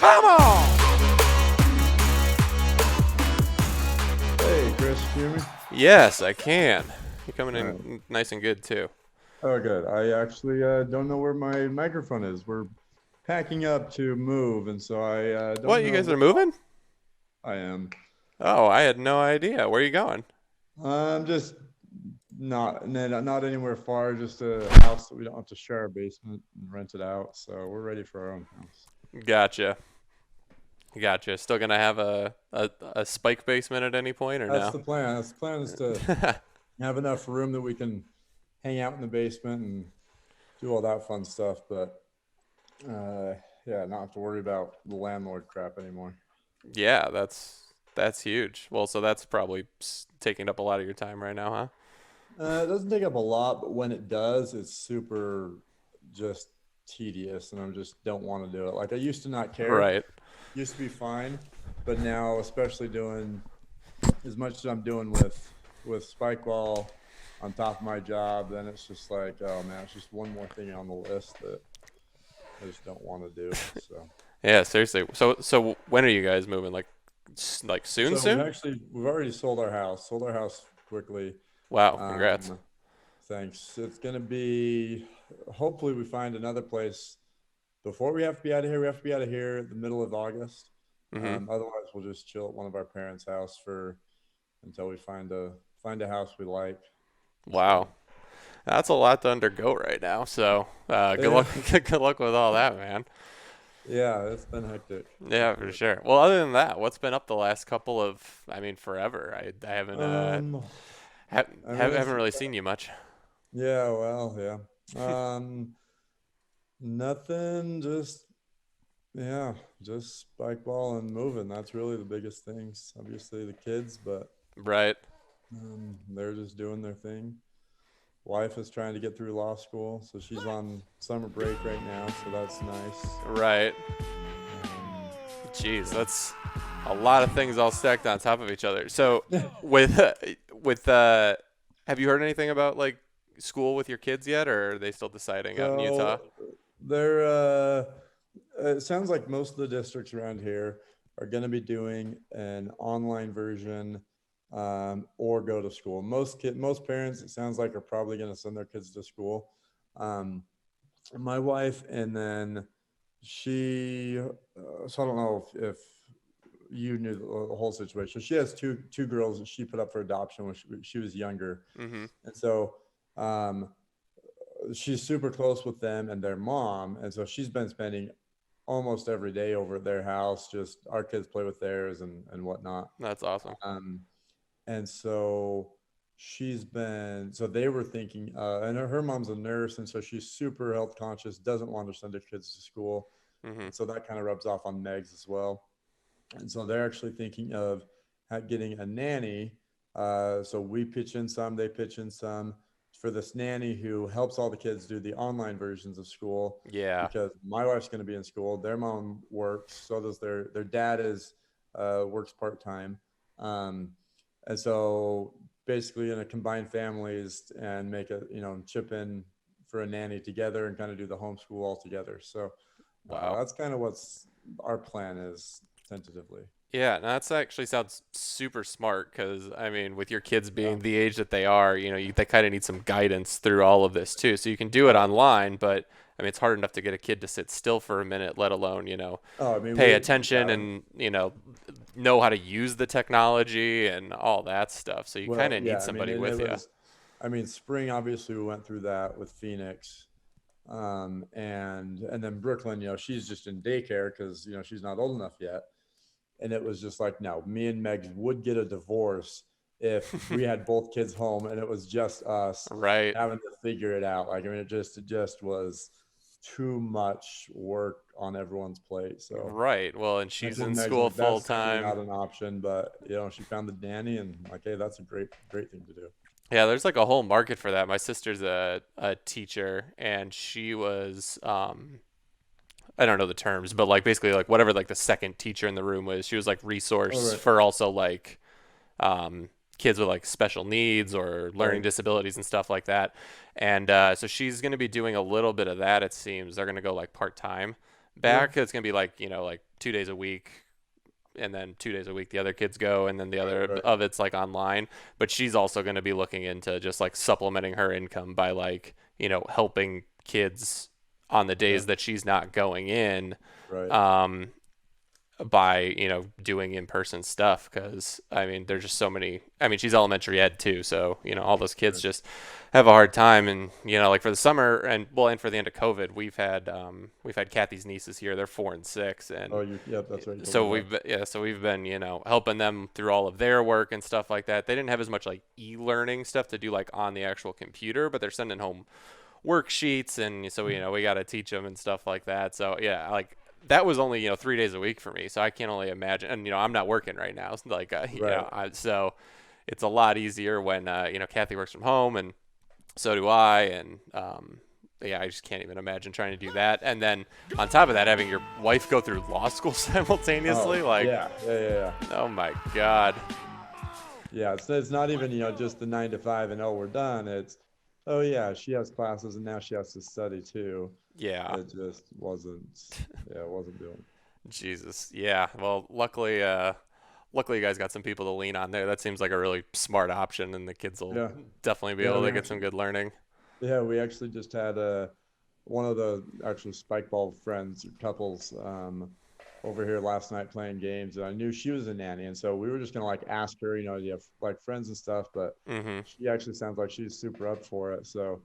Come on! Hey, Chris, can you hear me? Yes, I can. You're coming All right. in nice and good too. Oh, good. I actually don't know where my microphone is. We're packing up to move, and so I don't What, you know guys are where moving? I am. Oh, I had no idea. Where are you going? I'm just not anywhere far, just a house that we don't have to share our basement and rent it out. So we're ready for our own house. Gotcha. Gotcha. Still gonna have a spike basement at any point or That's no? the plan. That's the plan is to have enough room that we can hang out in the basement and do all that fun stuff. But uh, yeah, not have to worry about the landlord crap anymore. Yeah, that's huge. Well, so that's probably taking up a lot of your time right now, huh? It doesn't take up a lot, but when it does, it's super just tedious, and I just don't want to do it. Like I used to not care, Right. used to be fine, but now, especially doing as much as I'm doing with Spikeball on top of my job, then it's just like, oh man, it's just one more thing on the list that I just don't want to do. So, Yeah, seriously. So when are you guys moving? Like soon, so soon? we've already sold our house quickly. Wow, congrats. Um, Thanks. It's gonna be. Hopefully, we find another place before we have to be out of here. We have to be out of here the middle of August. Mhm. Otherwise, we'll just chill at one of our parents' house for until we find a house we like. Wow. So That's a lot to undergo right now. So, good yeah, luck good luck with all that, man. yeah, it's been hectic. Yeah, for sure. Well, other than that, what's been up the last couple of, I mean, forever. I haven't Um, I mean, haven't really seen you much. yeah, well, yeah. Nothing. Yeah, just spike ball and moving. That's really the biggest things. Obviously, the kids, but Right. they're just doing their thing. Wife is trying to get through law school, so she's on summer break right now, so that's nice. Right. Um, Jeez, that's a lot of things all stacked on top of each other. So, yeah. with with have you heard anything about like school with your kids yet, or are they still deciding out in Utah? So they're it sounds like most of the districts around here are going to be doing an online version or go to school. Most parents, it sounds like, are probably going to send their kids to school. Um, my wife, and then she, so I don't know if you knew the whole situation. She has two girls that she put up for adoption when she was younger, Mm-hmm. and so um, she's super close with them and their mom, and so she's been spending almost every day over at their house. Just our kids play with theirs and whatnot. That's awesome. Um, and so so they were thinking, and her mom's a nurse, and so she's super health conscious, doesn't want to send her kids to school, Mm-hmm. and so that kind of rubs off on Megs as well. And so they're actually thinking of getting a nanny. So we pitch in some, they pitch in some for this nanny who helps all the kids do the online versions of school, Yeah. because my wife's going to be in school. Their mom works, so does their dad is works part time, um, and so basically in a combined families and make a chip in for a nanny together and kind of do the homeschool all together. So Wow. that's kind of what's our plan is tentatively. Yeah, no, that's actually sounds super smart because I mean, with your kids Yeah. being the age that they are, they kind of need some guidance through all of this too. So you can do it Right. online, but I mean, it's hard enough to get a kid to sit still for a minute, let alone, Oh, I mean, pay we attention yeah. and, know how to use the technology and all that stuff. So you kind Well, of need yeah. I mean, somebody and it with you. was, I mean, spring obviously we went through that with Phoenix, and then Brooklyn. She's just in daycare because she's not old enough yet, and it was just like, no, me and Meg would get a divorce if we had both kids home and it was just us Right. having to figure it out. Like, I mean, it just was too much work on everyone's plate. So Right. Well, and I she's told in Megs, school like, full that's certainly time. not an option, but she found the nanny, and like, hey, that's a great thing to do. Yeah, there's like a whole market for that. My sister's a teacher, and she was I don't know the terms, but like basically like whatever like the second teacher in the room was, she was like All resource right, for also like kids with like special needs or learning right, disabilities and stuff like that. And so she's going to be doing a little bit of that. It seems they're going to go like part time okay, back. It's going to be like like 2 days a week, and then 2 days a week the other kids go, and then the other Right. of it's like online. But she's also going to be looking into just like supplementing her income by like helping kids on the Yeah. days that she's not going in, Right. um, by doing in-person stuff, because I mean there's just so many. I mean, she's elementary ed too, so all those kids Right. just have a hard time. And like for the summer, and well, and for the end of COVID, we've had Kathy's nieces here. They're 4 and 6, Oh, and yep, that's right. You told me so about. we've been helping them through all of their work and stuff like that. They didn't have as much like e-learning stuff to do like on the actual computer, but they're sending home worksheets, and so we got to teach them and stuff like that. So yeah, like that was only 3 days a week for me, so I can only imagine. And I'm not working right now, so, like Right. so it's a lot easier when Kathy works from home, and so do I. And yeah, I just can't even imagine trying to do that. And then on top of that, having your wife go through law school Oh, simultaneously, like, yeah. Yeah. Yeah. Yeah. oh my god. Yeah. It's not even, just the 9 to 5 and, oh, we're done. It's, oh, yeah, she has classes and now she has to study too. Yeah. It just wasn't, yeah, it wasn't doing. Jesus. Yeah. Well, luckily you guys got some people to lean on there. That seems like a really smart option, and the kids will Yeah. definitely be Yeah. able We to get some actually, good learning. yeah, we actually just had one of the actual Spikeball friends, couples, over here last night playing games, and I knew she was a nanny, and so we were just gonna like ask her, do you have like friends and stuff, but Mhm. she actually sounds like she's super up for it, so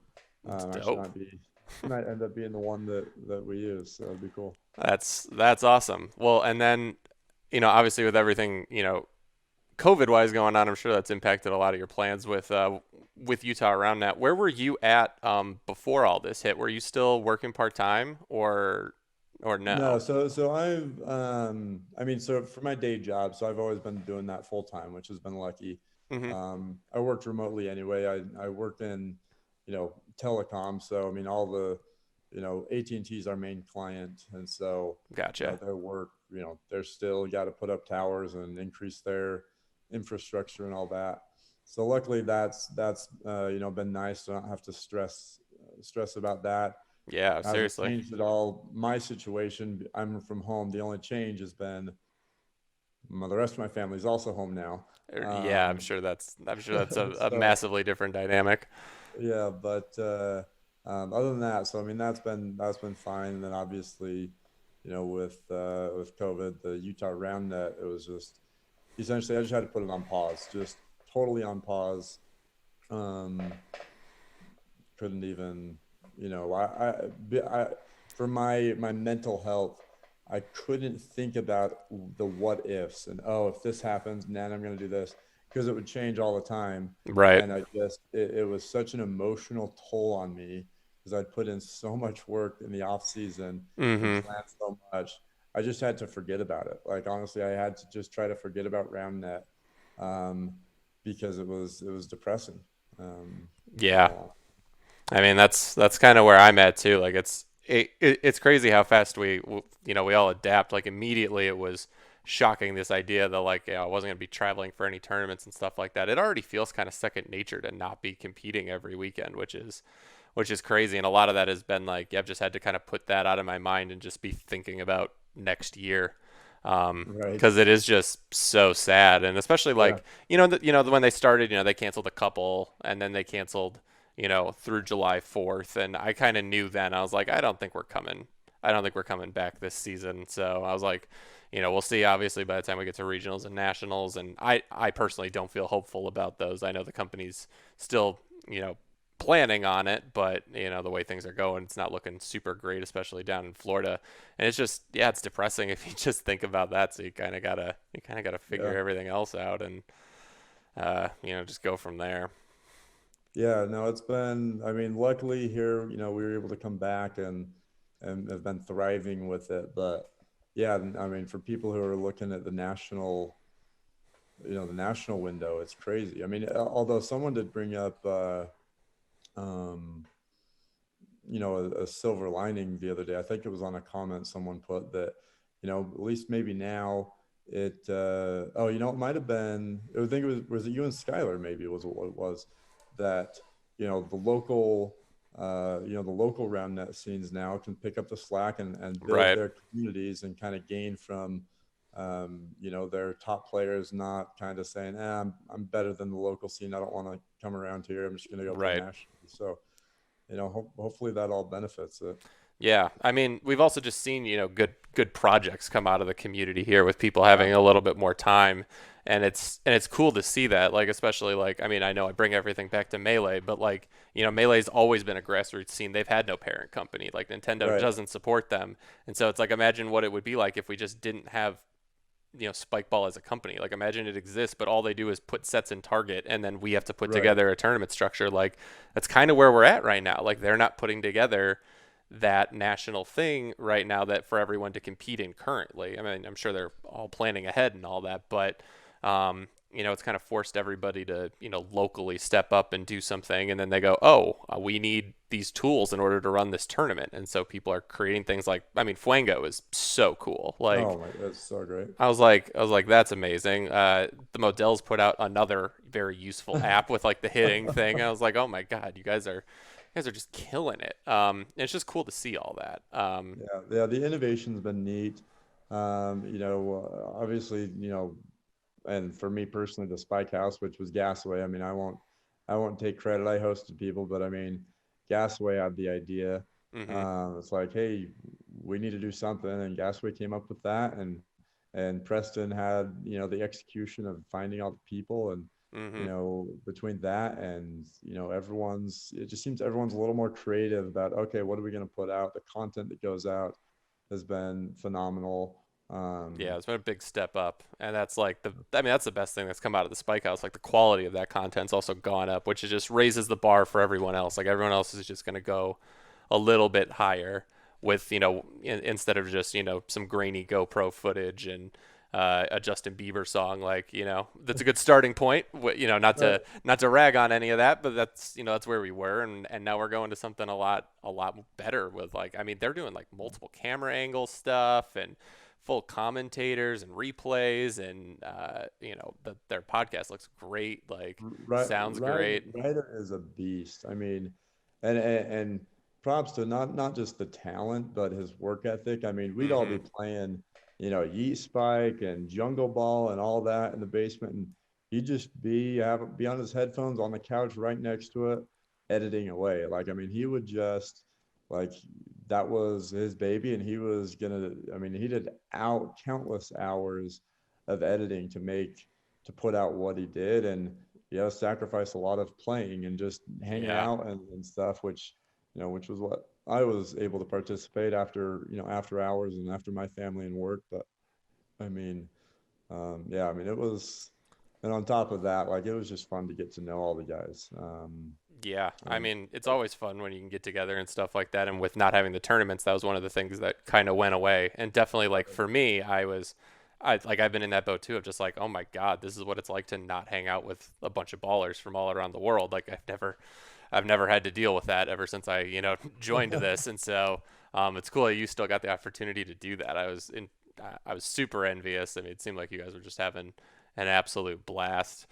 It's actually dope. might end up being the one that we use, so it'd be cool. That's awesome. Well, and then obviously with everything, COVID wise going on, I'm sure that's impacted a lot of your plans with Utah Roundnet. Where were you at before all this hit? Were you still working part time, or No, no? so I mean, so for my day job, so I've always been doing that full time, which has been lucky. Mhm. I worked remotely anyway. I work in, telecom. So, I mean, all the, AT&T is our main client. And so, Gotcha. their work, they're still got to put up towers and increase their infrastructure and all that. So luckily that's been nice. So I don't have to stress about that. Yeah, Hasn't seriously. changed at all. My situation, I'm from home. The only change has been the rest of my family is also home now. Yeah, Um, I'm sure that's a so massively different dynamic. yeah, but other than that, so I mean that's been fine. And then obviously, with COVID, the Utah Roundnet, it was just essentially I just had to put it on pause, just totally on pause. Um, couldn't even, I for my mental health, I couldn't think about the what ifs and, oh, if this happens, then I'm going to do this, because it would change all the time. Right. And it was such an emotional toll on me because I'd put in so much work in the off season and Mhm. plan so much. I just had to forget about it. Like, honestly, I had to just try to forget about RoundNet, um, because it was depressing. Yeah. So I mean, that's kind of where I'm at too. Like it's crazy how fast we all adapt. Like immediately, it was shocking, this idea that like I wasn't gonna be traveling for any tournaments and stuff like that. It already feels kind of second nature to not be competing every weekend, which is crazy. And a lot of that has been like, yeah, I've just had to kind of put that out of my mind and just be thinking about next year. right. Because it is just so sad, and especially Yeah. like when they started, they canceled a couple, and then they canceled through July 4th, and I kind of knew then. I was like, I don't think we're coming back this season. So I was like, we'll see. Obviously, by the time we get to regionals and nationals, and I personally don't feel hopeful about those. I know the company's still planning on it, but the way things are going, it's not looking super great, especially down in Florida. And it's just, yeah, it's depressing if you just think about that. So you kind of gotta figure Yeah. everything else out, and just go from there. Yeah. No, it's been, I mean, luckily here, we were able to come back and have been thriving with it. But yeah, I mean, for people who are looking at the national window, it's crazy. I mean, although someone did bring up, um, a silver lining the other day. I think it was on a comment someone put that, at least maybe now it might have been, I think it was it you and Skylar, maybe it was what it was, that, the local the local roundnet scenes now can pick up the slack and build Right. their communities and kind of gain from, their top players not kind of saying, I'm better than the local scene. I don't want to come around here. I'm just going to go play Right. nationally. So, hopefully that all benefits it. Yeah, I mean, we've also just seen, good projects come out of the community here with people Yeah. having a little bit more time, and it's cool to see that. Like, especially like, I mean, I know I bring everything back to Melee, but like, Melee's always been a grassroots scene. They've had no parent company. Like, Nintendo Right. doesn't support them, and so it's like, imagine what it would be like if we just didn't have, Spikeball as a company. Like, imagine it exists, but all they do is put sets in Target, and then we have to put Right. together a tournament structure. Like, that's kind of where we're at right now. Like, they're not putting together that national thing right now that for everyone to compete in currently. I mean, I'm sure they're all planning ahead and all that, but it's kind of forced everybody to, locally step up and do something, and then they go, "Oh, we need these tools in order to run this tournament." And so people are creating things like, I mean, Fuego is so cool. Oh Like, my, that's so great. I was like, that's amazing. The Models put out another very useful app with like the hitting thing. I was like, oh my god, you guys are just killing it. And it's just cool to see all that. Yeah, yeah, the innovation's been neat. Obviously, and for me personally, the Spike House, which was Gasaway. I mean, I won't take credit. I hosted people, but I mean, Gasaway had the idea. Mhm. It's like, hey, we need to do something, and Gasaway came up with that, and Preston had the execution of finding all the people, and Mhm. between that and it just seems everyone's a little more creative about, okay, what are we going to put out? The content that goes out has been phenomenal. Yeah, it's been a big step up, and that's like I mean, that's the best thing that's come out of the Spike House. Like the quality of that content's also gone up, which is just raises the bar for everyone else. Like everyone else is just going to go a little bit higher with instead of just some grainy GoPro footage and a Justin Bieber song. Like that's a good starting point. Not Right. to rag on any of that, but that's where we were, and now we're going to something a lot better with like, I mean, they're doing like multiple camera angle stuff and full commentators and replays, and their podcast looks great, like Right, sounds great. Ryder is a beast. I mean, and props to not just the talent, but his work ethic. I mean, we'd all Hmm. be playing, Yeet Spike and Jungle Ball and all that in the basement, and he'd just be on his headphones on the couch right next to it, editing away. Like, I mean, he would just like that was his baby, and he was gonna. I mean, he did out countless hours of editing to put out what he did, and sacrifice a lot of playing and just hanging Yeah. out and stuff, which was what I was able to participate after hours and after my family and work. But I mean, yeah, I mean, it was, and on top of that, like, it was just fun to get to know all the guys. Yeah, I And mean, it's always fun when you can get together and stuff like that. And with not having the tournaments, that was one of the things that kind of went away. And definitely, like for me, I've been in that boat too of just like, oh my God, this is what it's like to not hang out with a bunch of ballers from all around the world. Like I've never had to deal with that ever since I, joined this. And so, it's cool that you still got the opportunity to do that. I was super envious. I mean, it seemed like you guys were just having an absolute blast.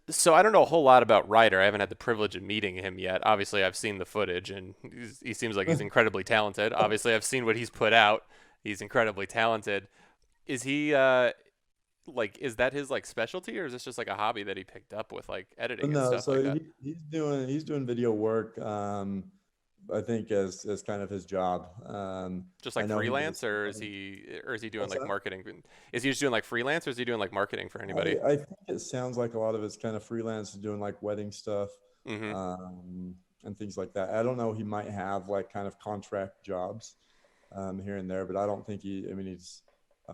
So I don't know a whole lot about Ryder. I haven't had the privilege of meeting him yet. Obviously, I've seen the footage, and he seems like he's incredibly talented. Obviously, I've seen what he's put out. He's incredibly talented. Is he like is that his like specialty, or is this just like a hobby that he picked up with like editing and no, stuff like so that? he's doing video work. I think as kind of his job. Just I like know he freelance, does some or is other. he doing What's like that? marketing? Is he just doing like freelance, or is he doing like marketing for anybody? I think it sounds like a lot of it's kind of freelance, doing like wedding stuff, Mm-hmm. um, and things like that. I don't know. He might have like kind of contract jobs here and there, but I don't think he. I mean, he's.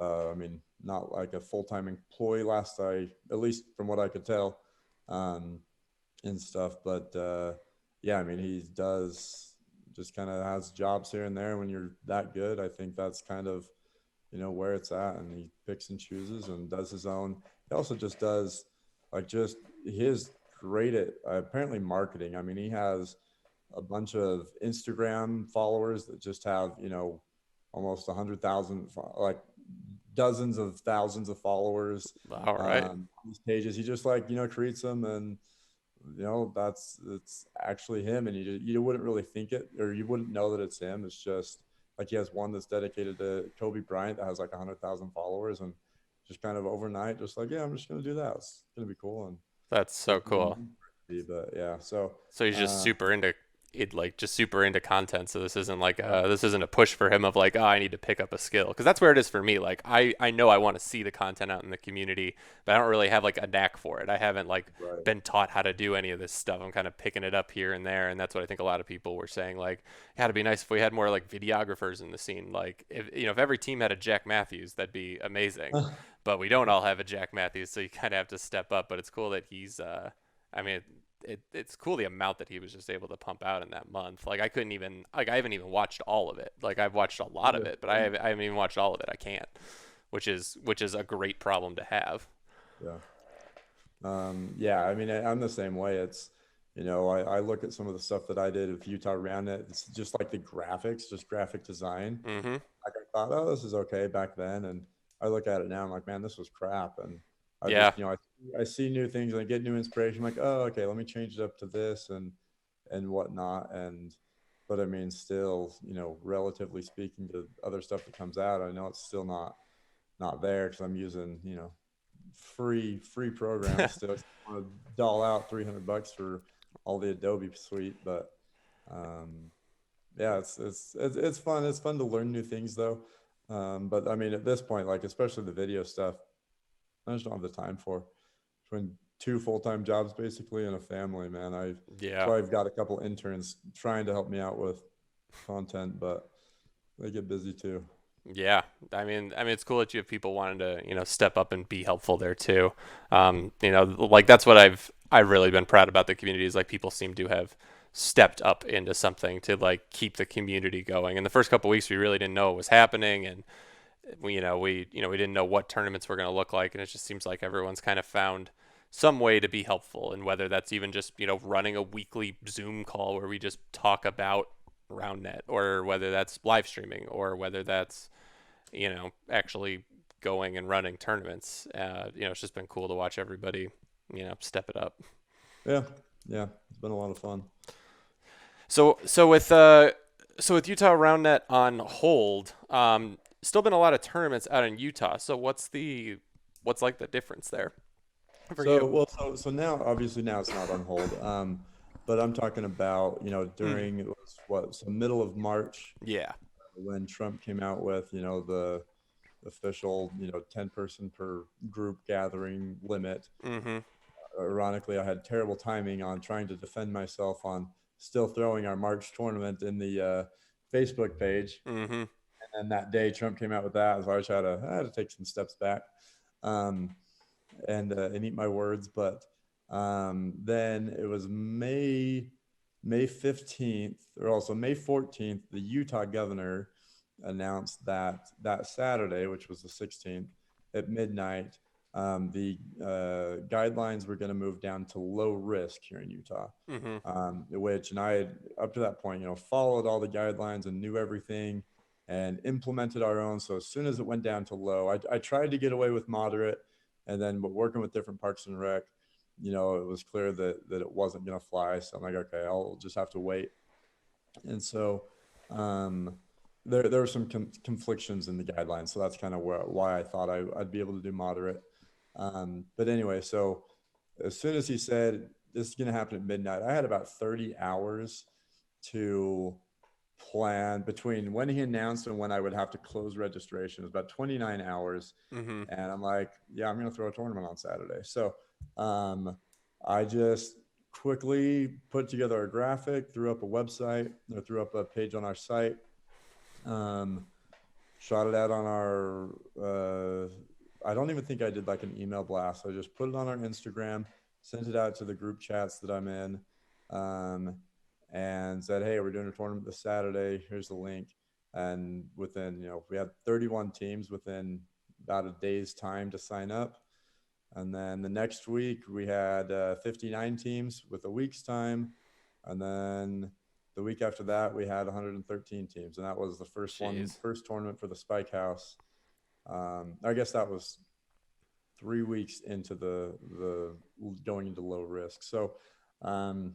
I mean, not like a full time employee. At least from what I could tell, um, and stuff. But yeah, I mean, he does just kind of has jobs here and there. When you're that good, I think that's kind of where it's at, and he picks and chooses and does his own. He also just does like just his great at apparently marketing. I mean, he has a bunch of Instagram followers that just have almost 100,000, like dozens of thousands of followers All right. on these pages. He just like creates them, and that's it's actually him, and you wouldn't really think it, or you wouldn't know that it's him. It's just like he has one that's dedicated to Kobe Bryant that has like 100,000 followers, and just kind of overnight, just like, yeah, I'm just gonna do that. It's gonna be cool, and That's that's so what I'm cool. meant for it to be. But yeah, so So he's just uh, super into it, like just super into content. So this isn't like yeah, this isn't a push for him of like, oh, I need to pick up a skill, because that's where it is for me. Like I know I want to see the content out in the community, but I don't really have like a knack for it. I haven't like right. been taught how to do any of this stuff. I'm kind of picking it up here and there, and that's what I think a lot of people were saying. Like, yeah, it'd be nice if we had more like videographers in the scene. Like, if if every team had a Jack Matthews, that'd be amazing. But we don't all have a Jack Matthews, so you kind of have to step up. But it's cool that he's I mean, it's cool the amount that he was just able to pump out in that month. Like I couldn't even like I haven't even watched all of it. Like I've watched a lot of it, but I haven't even watched all of it. I can't, which is a great problem to have. Yeah. Yeah, I mean, I'm the same way. I look at some of the stuff that I did with Utah Roundnet. It's just like the graphics, just graphic design. Mm-hmm. Like I thought, oh, this is okay back then, and I look at it now. I'm like, man, this was crap. And I Yeah. just, I see new things and I get new inspiration. I'm like, oh, okay, let me change it up to this and whatnot. But I mean, still, relatively speaking to other stuff that comes out, I know it's still not there because I'm using, free programs still. I want to doll out $300 for all the Adobe suite, but um, yeah, it's fun. It's fun to learn new things though. But I mean, at this point, like especially the video stuff, I just don't have the time for. Between two full-time jobs basically and a family, man. That's Yeah. why I've got a couple interns trying to help me out with content, but they get busy too. Yeah, I mean, it's cool that you have people wanting to, step up and be helpful there too. Like that's what I've really been proud about the community is like people seem to have stepped up into something to like keep the community going. In the first couple of weeks, we really didn't know what was happening, and we didn't know what tournaments were going to look like, and it just seems like everyone's kind of found some way to be helpful, and whether that's even just running a weekly Zoom call where we just talk about Roundnet, or whether that's live streaming, or whether that's actually going and running tournaments. It's just been cool to watch everybody, step it up. Yeah, yeah, it's been a lot of fun. So with Utah Roundnet on hold, still been a lot of tournaments out in Utah. So what's like the difference there for So, you? well, so now, obviously, now it's not on hold. But I'm talking about, Mm, during it was what, so middle of March yeah. when Trump came out with, the official, 10-person per group gathering limit. Mm-hmm. Ironically, I had terrible timing on trying to defend myself on still throwing our March tournament in the Facebook page. Mm-hmm. And that day, Trump came out with that, so I had to take some steps back. Um, and eat my words. But then it was May 15th, or also May 14th. The Utah governor announced that that Saturday, which was the 16th, at midnight, the guidelines were going to move down to low risk here in Utah. Mm-hmm. Which and I had up to that point, followed all the guidelines and knew everything and implemented our own. So as soon as it went down to low, I tried to get away with moderate, and then but working with different parks and rec, it was clear that it wasn't going to fly. So I'm like, okay, I'll just have to wait. And so um, there were some conflictions in the guidelines. So that's kind of why I thought I'd be able to do moderate. But anyway, so as soon as he said this is going to happen at midnight, I had about 30 hours to plan between when he announced and when I would have to close registration. It was about 29 hours. Mm-hmm. And I'm like, yeah, I'm going to throw a tournament on Saturday. So um, I just quickly put together a graphic, threw up a website, or threw up a page on our site, um, shot it out on our, I don't even think I did like an email blast. I just put it on our Instagram, sent it out to the group chats that I'm in. Um, and said, "Hey, we're doing a tournament this Saturday. Here's the link." And within, we had 31 teams within about a day's time to sign up. And then the next week we had 59 teams with a week's time. And then the week after that we had 113 teams, and that was the Jeez. first tournament for the Spike House. I guess that was 3 weeks into the going into low risk. So Um,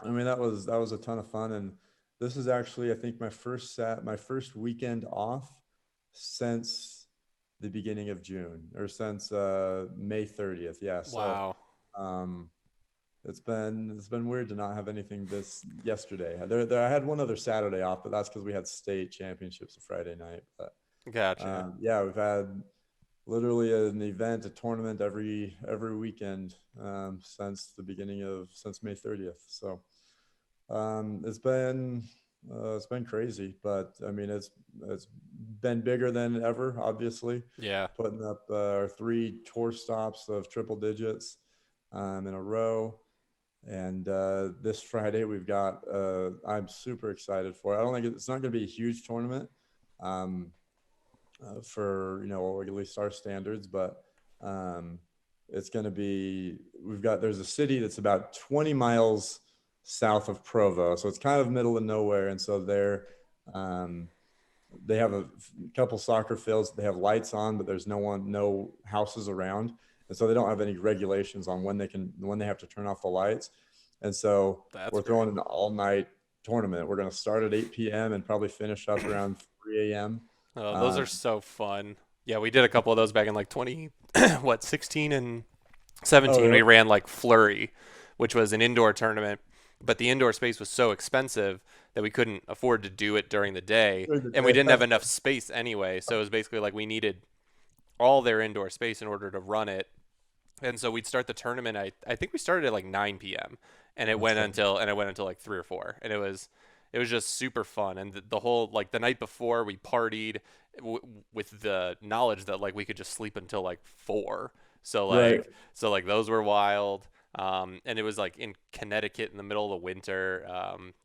I mean, that was a ton of fun, and this is actually, I think, my first weekend off since the beginning of June, or since May 30th. Yeah, so Wow. um, it's been weird to not have anything this yesterday. I had one other Saturday off, but that's because we had state championships a Friday night. But Gotcha. yeah, we've had literally an event, a tournament every weekend since May 30th. So it's been crazy, but I mean it's been bigger than ever. Obviously, Yeah. putting up our three tour stops of triple digits in a row. And this Friday we've got. I'm super excited for it. I don't think it's not going to be a huge tournament. Um, for at least our standards, but um, it's going to be. There's a city that's about 20 miles south of Provo, so it's kind of middle of nowhere, and so um, they have a couple soccer fields. They have lights on, but there's no houses around, and so they don't have any regulations on when they have to turn off the lights, and so That's we're great. throwing an all night tournament. We're going to start at 8 p.m. and probably finish up around 3 a.m. Oh, those are Um, so fun. Yeah, we did a couple of those back in like 20, what, 16 and oh, 17. We really? ran like Flurry, which was an indoor tournament, but the indoor space was so expensive that we couldn't afford to do it during the day, During the and we day. didn't have enough space anyway. So it was basically like we needed all their indoor space in order to run it. And so we'd start the tournament. I think we started at like 9 p.m. and it That's went fun. until like 3 or 4, and it was just super fun. And the whole like the night before we partied with the knowledge that like we could just sleep until like 4. So Right. those were wild. And it was like in Connecticut in the middle of the winter.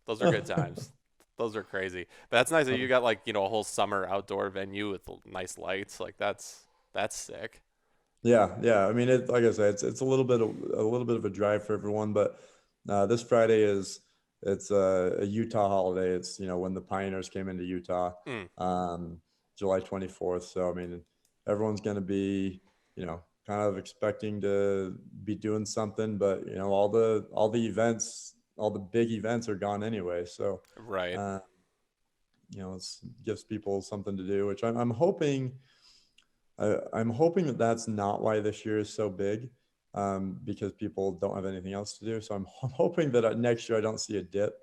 Those are good times. Those are crazy. But that's nice that you got like a whole summer outdoor venue with nice lights. Like that's sick. Yeah, yeah. I mean, like I said, it's a little bit of a drive for everyone, but this Friday it's a Utah holiday. It's when the Pioneers came into Utah, Mm, um, July 24th. So I mean, everyone's going to be kind of expecting to be doing something, but all the big events are gone anyway. So right. uh, it gives people something to do, which I'm hoping. I'm hoping that that's not why this year is so big, because people don't have anything else to do. So I'm hoping that next year I don't see a dip.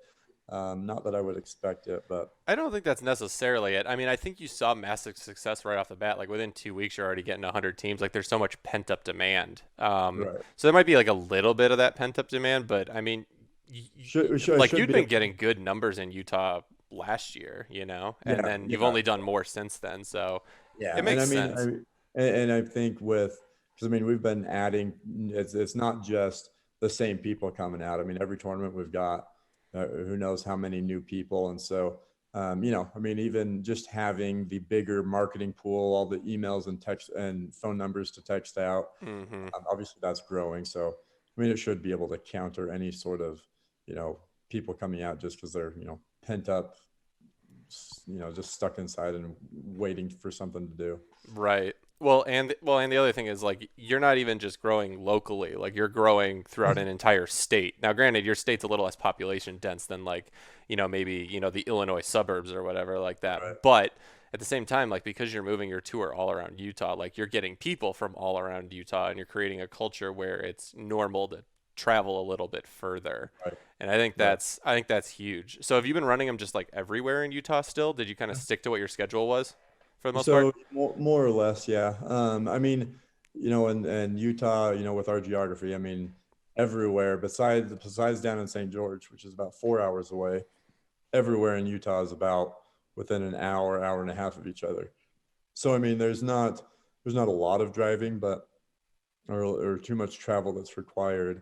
Not that I would expect it, but I don't think that's necessarily it. I mean, I think you saw massive success right off the bat. Like within 2 weeks, you're already getting 100 teams. Like there's so much pent up demand. right. So there might be like a little bit of that pent up demand, but I mean, I like should you'd be been able. getting good numbers in Utah last year, and Yeah, then you've yeah, only done more since then. So yeah. it And makes I mean, sense. and I think because I mean we've been adding. It's not just the same people coming out. I mean, every tournament we've got, who knows how many new people, and so I mean, even just having the bigger marketing pool, all the emails and text and phone numbers to text out, Hmm. obviously that's growing. So I mean, it should be able to counter any sort of you know people coming out just because they're pent up, just stuck inside and waiting for something to do. Right. And the other thing is like you're not even just growing locally, like you're growing throughout an entire state. Now, granted, your state's a little less population dense than like, maybe, the Illinois suburbs or whatever like that. Right. But at the same time, like because you're moving your tour all around Utah, like you're getting people from all around Utah and you're creating a culture where it's normal to travel a little bit further. Right. And Right. I think that's huge. So have you been running them just like everywhere in Utah still? Did you kind of stick to what your schedule was for the most part? So more or less, yeah. I mean, and Utah, with our geography, I mean, everywhere besides down in St. George, which is about 4 hours away, everywhere in Utah is about within an hour and a half of each other. So I mean, there's not a lot of driving, but or too much travel that's required.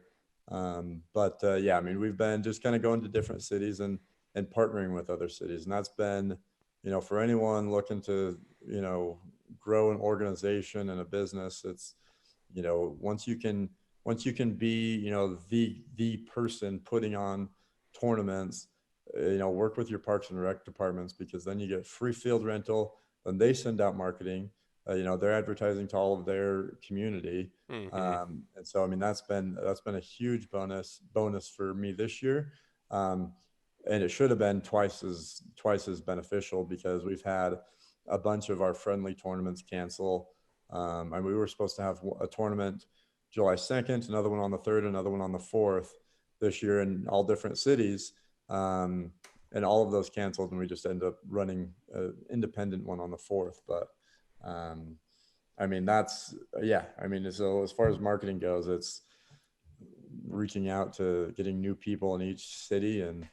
But yeah, I mean, we've been just kind of going to different cities and partnering with other cities, and that's been, for anyone looking to, grow an organization and a business, it's, once you can be, the person putting on tournaments, work with your parks and rec departments because then you get free field rental, then they send out marketing. they're advertising to all of their community. Hmm. And so, I mean, that's been a huge bonus for me this year. Um, and it should have been twice as beneficial because we've had a bunch of our friendly tournaments cancel. And we were supposed to have a tournament July 2nd, another one on the 3rd, another one on the 4th this year in all different cities. Um, and all of those canceled, and we just ended up running an independent one on the 4th. But um, I mean, yeah. I mean, so as far as marketing goes, it's reaching out to getting new people in each city and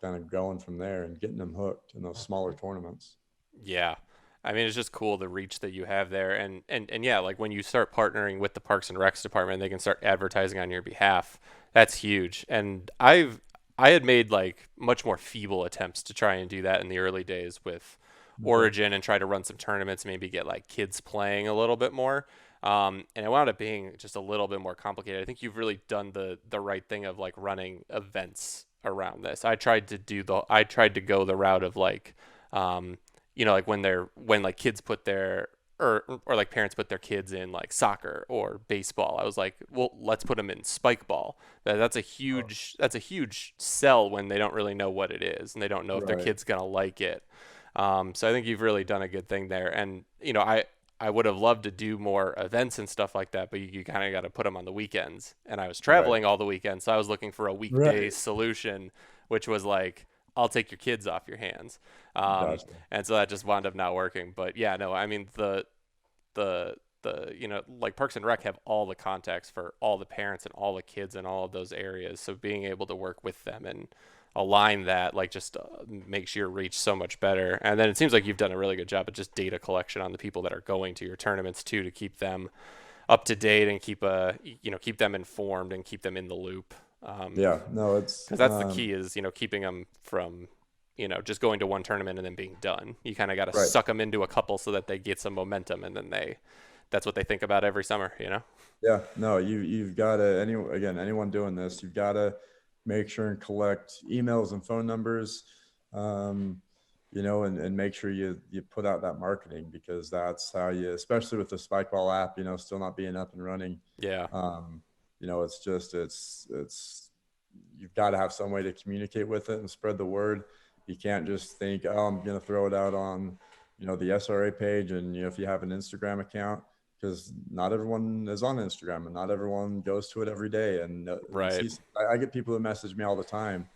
kind of going from there and getting them hooked in those smaller tournaments. Yeah. I mean, it's just cool the reach that you have there. And yeah, like when you start partnering with the Parks and Recs department, they can start advertising on your behalf. That's huge. And I had made like much more feeble attempts to try and do that in the early days with Okay. Origin and try to run some tournaments, maybe get like kids playing a little bit more. And it wound up being just a little bit more complicated. I think you've really done the right thing of like running events around this. I tried to go the route of like like when like kids put their or like parents put their kids in like soccer or baseball. I was like, well, let's put them in spikeball. Oh, That's a huge sell when they don't really know what it is and they don't know if their right. kid's gonna like it. So I think you've really done a good thing there. And I would have loved to do more events and stuff like that, but you kind of got to put them on the weekends. And I was Right. traveling all the weekends, so I was looking for a weekday Right. solution, which was like, I'll take your kids off your hands. Um, Gotcha. and so that just wound up not working. But yeah, no, I mean the like Parks and Rec have all the contacts for all the parents and all the kids in all of those areas. So being able to work with them and align that like just makes your reach so much better. And then it seems like you've done a really good job of just data collection on the people that are going to your tournaments too, to keep them up to date and keep them informed and keep them in the loop. Yeah. No, it's Because that's the key is keeping them from just going to one tournament and then being done. You kind of got to right. suck them into a couple so that they get some momentum, and then that's what they think about every summer. Yeah, no, you've got to anyone doing this, you've got to make sure and collect emails and phone numbers, um, and make sure you put out that marketing because that's how you, especially with the Spikeball app, still not being up and running. Yeah. Um, it's you've got to have some way to communicate with it and spread the word. You can't just think, oh, I'm going to throw it out on, the SRA page, and if you have an Instagram account, because not everyone is on Instagram and not everyone goes to it every day. And Right. see, I get people who message me all the time.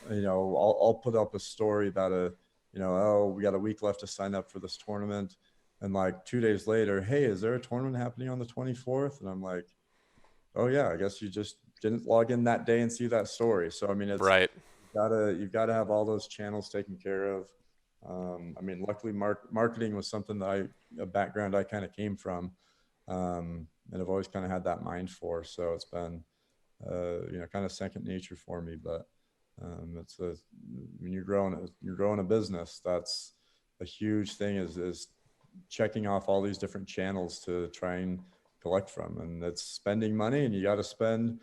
I'll put up a story about oh, we got a week left to sign up for this tournament. And like 2 days later, hey, is there a tournament happening on the 24th? And I'm like, oh yeah, I guess you just didn't log in that day and see that story. So I mean, Right. you've gotta have all those channels taken care of. I mean, luckily, marketing was something that a background I kind of came from, and I've always kind of had that mind for. So it's been, kind of second nature for me. But when you're growing a business, that's a huge thing. Is checking off all these different channels to try and collect from, and it's spending money, and you got to spend.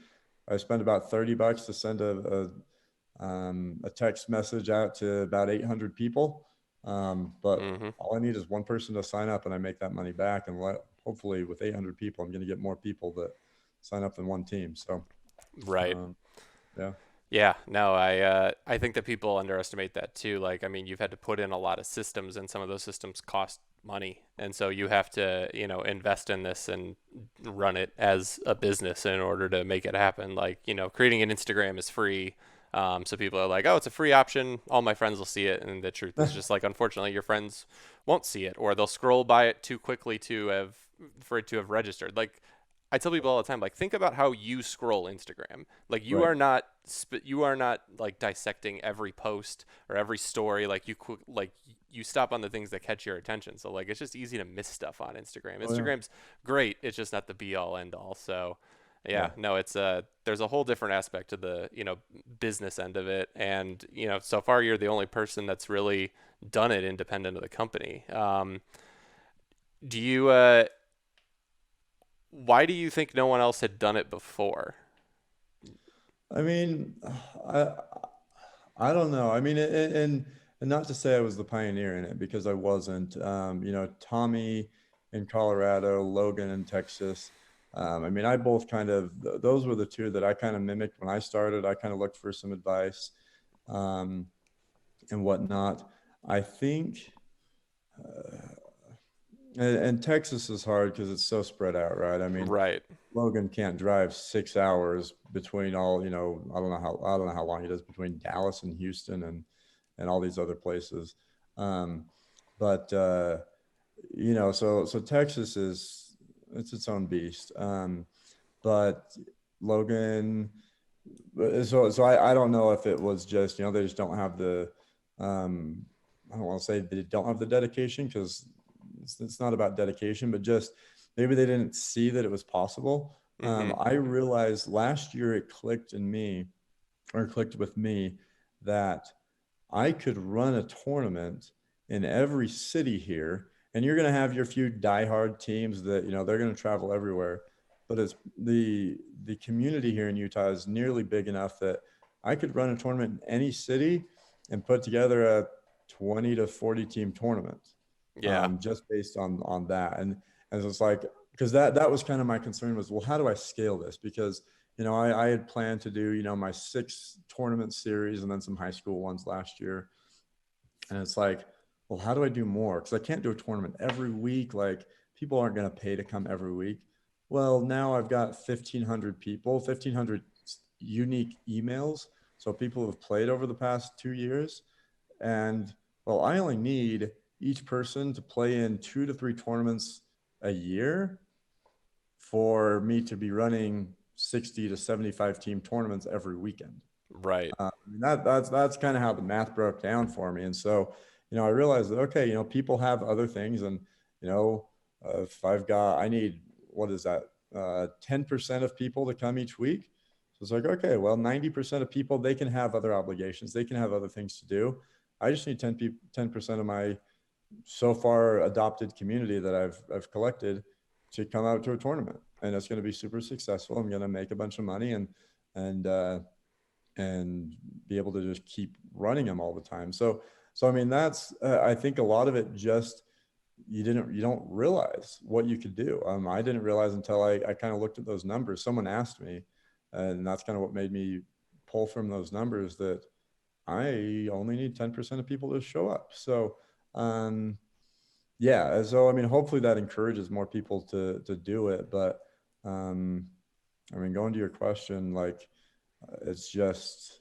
I spend about $30 to send a text message out to about 800 people. But Hmm. all I need is one person to sign up, and I make that money back. And hopefully, with 800 people, I'm going to get more people that sign up than one team. So, Right. um, yeah, Yeah, no, I think that people underestimate that too. Like, I mean, you've had to put in a lot of systems, and some of those systems cost money, and so you have to, invest in this and run it as a business in order to make it happen. Like, creating an Instagram is free, so people are like, oh, it's a free option. All my friends will see it, and the truth is just like, unfortunately, your friends won't see it, or they'll scroll by it too quickly for it to have registered. Like, I tell people all the time, like, think about how you scroll Instagram. Like, right, you are not like dissecting every post or every story. Like you stop on the things that catch your attention. So like it's just easy to miss stuff on Instagram. oh yeah, Instagram's great. It's just not the be all end all. So yeah, yeah, no, it's there's a whole different aspect to the business end of it. And so far you're the only person that's really done it independent of the company. Do you Why do you think no one else had done it before? I mean, I I don't know. I mean, and and not to say I was the pioneer in it because I wasn't. Tommy in Colorado, Logan in Texas. I mean, I both kind of those were the two that I kind of mimicked when I started. I kind of looked for some advice um, and whatnot. I think, and Texas is hard because it's so spread out, right? I mean, Right. Logan can't drive 6 hours between all, I don't know how long he does between Dallas and Houston and all these other places. Um, but so Texas is it's its own beast. But Logan, I don't know if it was just, they just don't have the um I don't want to say they don't have the dedication because it's not about dedication, but just maybe they didn't see that it was possible. Mm-hmm. I realized last year it clicked in me or clicked with me that I could run a tournament in every city here, and you're going to have your few diehard teams that they're going to travel everywhere. But it's the community here in Utah is nearly big enough that I could run a tournament in any city and put together a 20 to 40 team tournament, Yeah. just based on that. And so it's like because that was kind of my concern was, well, how do I scale this? Because I had planned to do, my 6 tournament series and then some high school ones last year. And it's like, well, how do I do more? Because I can't do a tournament every week. Like, people aren't going to pay to come every week. Well, now I've got 1,500 people, 1,500 unique emails. So people have played over the past 2 years. And well, I only need each person to play in 2 to 3 tournaments a year for me to be running 60 to 75 team tournaments every weekend. Right. I mean, that's kind of how the math broke down for me. And so, I realized that, okay, people have other things. And, if I need, what is that? 10% of people to come each week. So it's like, okay, well, 90% of people, they can have other obligations. They can have other things to do. I just need 10% of my so far adopted community that I've collected to come out to a tournament, and it's going to be super successful. I'm going to make a bunch of money and and be able to just keep running them all the time. So I mean, that's I think a lot of it just you don't realize what you could do. I didn't realize until I kind of looked at those numbers. Someone asked me, and that's kind of what made me pull from those numbers that I only need 10% of people to show up. So um, yeah, so I mean, hopefully that encourages more people to do it. But um, I mean, going to your question, like it's just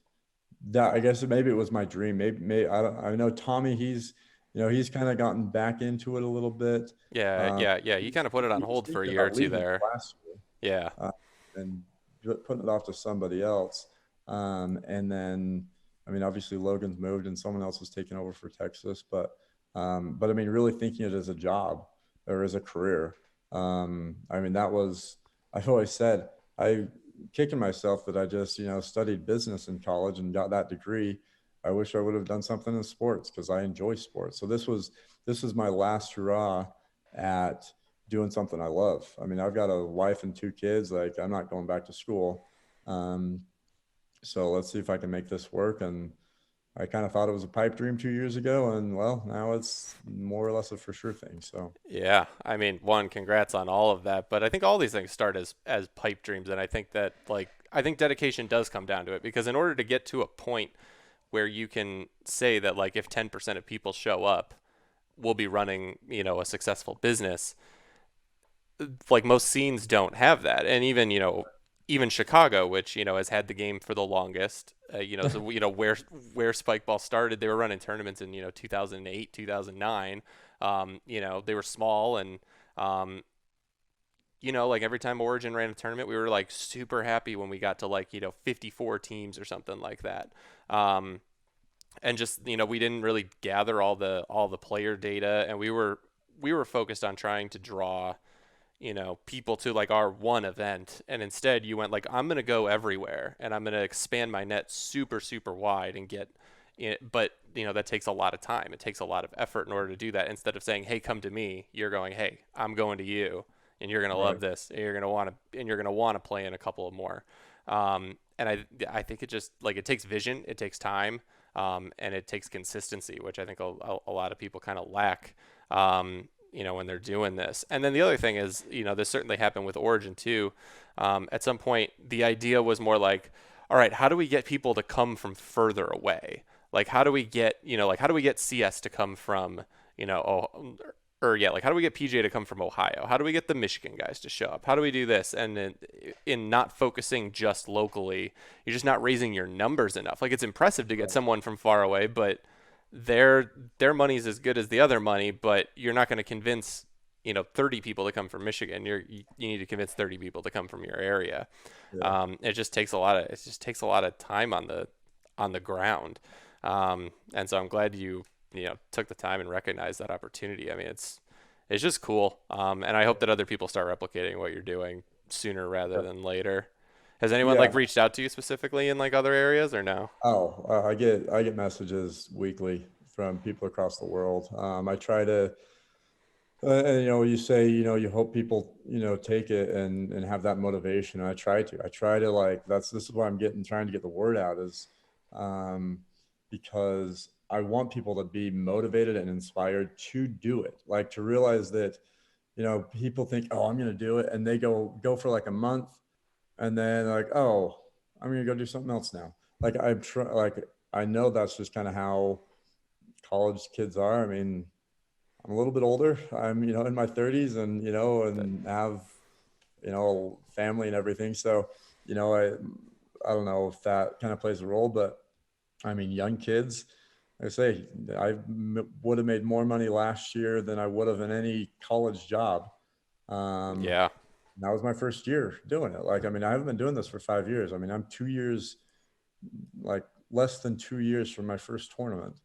that I guess maybe it was my dream. Maybe I don't. I know Tommy. He's kind of gotten back into it a little bit. Yeah. Um, Yeah. Yeah. You kind of put it on he was hold for a thinking year or about two leaving there. last year Yeah. uh, and putting it off to somebody else. And then, I mean, obviously Logan's moved and someone else was taking over for Texas, but I mean, really thinking it as a job or as a career. I mean, I've always said, I kicking myself that I just, studied business in college and got that degree. I wish I would have done something in sports because I enjoy sports. So this is my last hurrah at doing something I love. I mean, I've got a wife and 2 kids. Like, I'm not going back to school. Um, so let's see if I can make this work. And I kind of thought it was a pipe dream 2 years ago, and well, now it's more or less a for sure thing. So Yeah. I mean, one, congrats on all of that, but I think all these things start as pipe dreams, and I think that I think dedication does come down to it because in order to get to a point where you can say that like if 10% of people show up, we'll be running, a successful business, like most scenes don't have that. And even Chicago, which has had the game for the longest, so where Spikeball started, they were running tournaments in 2008, 2009. They were small, and like every time Origin ran a tournament, we were like super happy when we got to like 54 teams or something like that. And just we didn't really gather all the player data, and we were focused on trying to draw people to like our one event. And instead you went like, I'm going to go everywhere and I'm going to expand my net super, super wide and get it. But, that takes a lot of time. It takes a lot of effort in order to do that. Instead of saying, hey, come to me, you're going, hey, I'm going to you and you're going to right, love this. And you're going to want to play in a couple of more. And I think it just like, it takes vision. It takes time. and it takes consistency, which I think a lot of people kind of lack. When they're doing this. And then the other thing is, this certainly happened with Origin too. At some point, the idea was more like, all right, how do we get people to come from further away? Like, how do we get, how do we get CS to come from, or yeah, like how do we get PJ to come from Ohio? How do we get the Michigan guys to show up? How do we do this? And then in not focusing just locally, you're just not raising your numbers enough. Like it's impressive to get someone from far away, but their money's as good as the other money, but you're not going to convince 30 people to come from Michigan. You need to convince 30 people to come from your area. Yeah. It just takes a lot of time on the ground. And so I'm glad you took the time and recognized that opportunity. I mean, it's just cool. And I hope that other people start replicating what you're doing sooner rather than later. Has anyone Yeah. like reached out to you specifically in like other areas or no? Oh, I get messages weekly from people across the world. I try to, and, you say, you hope people, take it and have that motivation. And I try to like, this is why trying to get the word out is, um, because I want people to be motivated and inspired to do it. Like to realize that, people think, oh, I'm going to do it. And they go for like a month and then like, oh, I'm going to go do something else now. Like like, I know that's just kind of how college kids are. I mean, I'm a little bit older. I'm, in my 30s and, But and have, family and everything. So, I don't know if that kind of plays a role, but I mean, young kids, like I say, would have made more money last year than I would have in any college job. Um, yeah, that was my first year doing it. Like, I mean, I haven't been doing this for 5 years. I mean, I'm 2 years, like less than 2 years from my first tournament.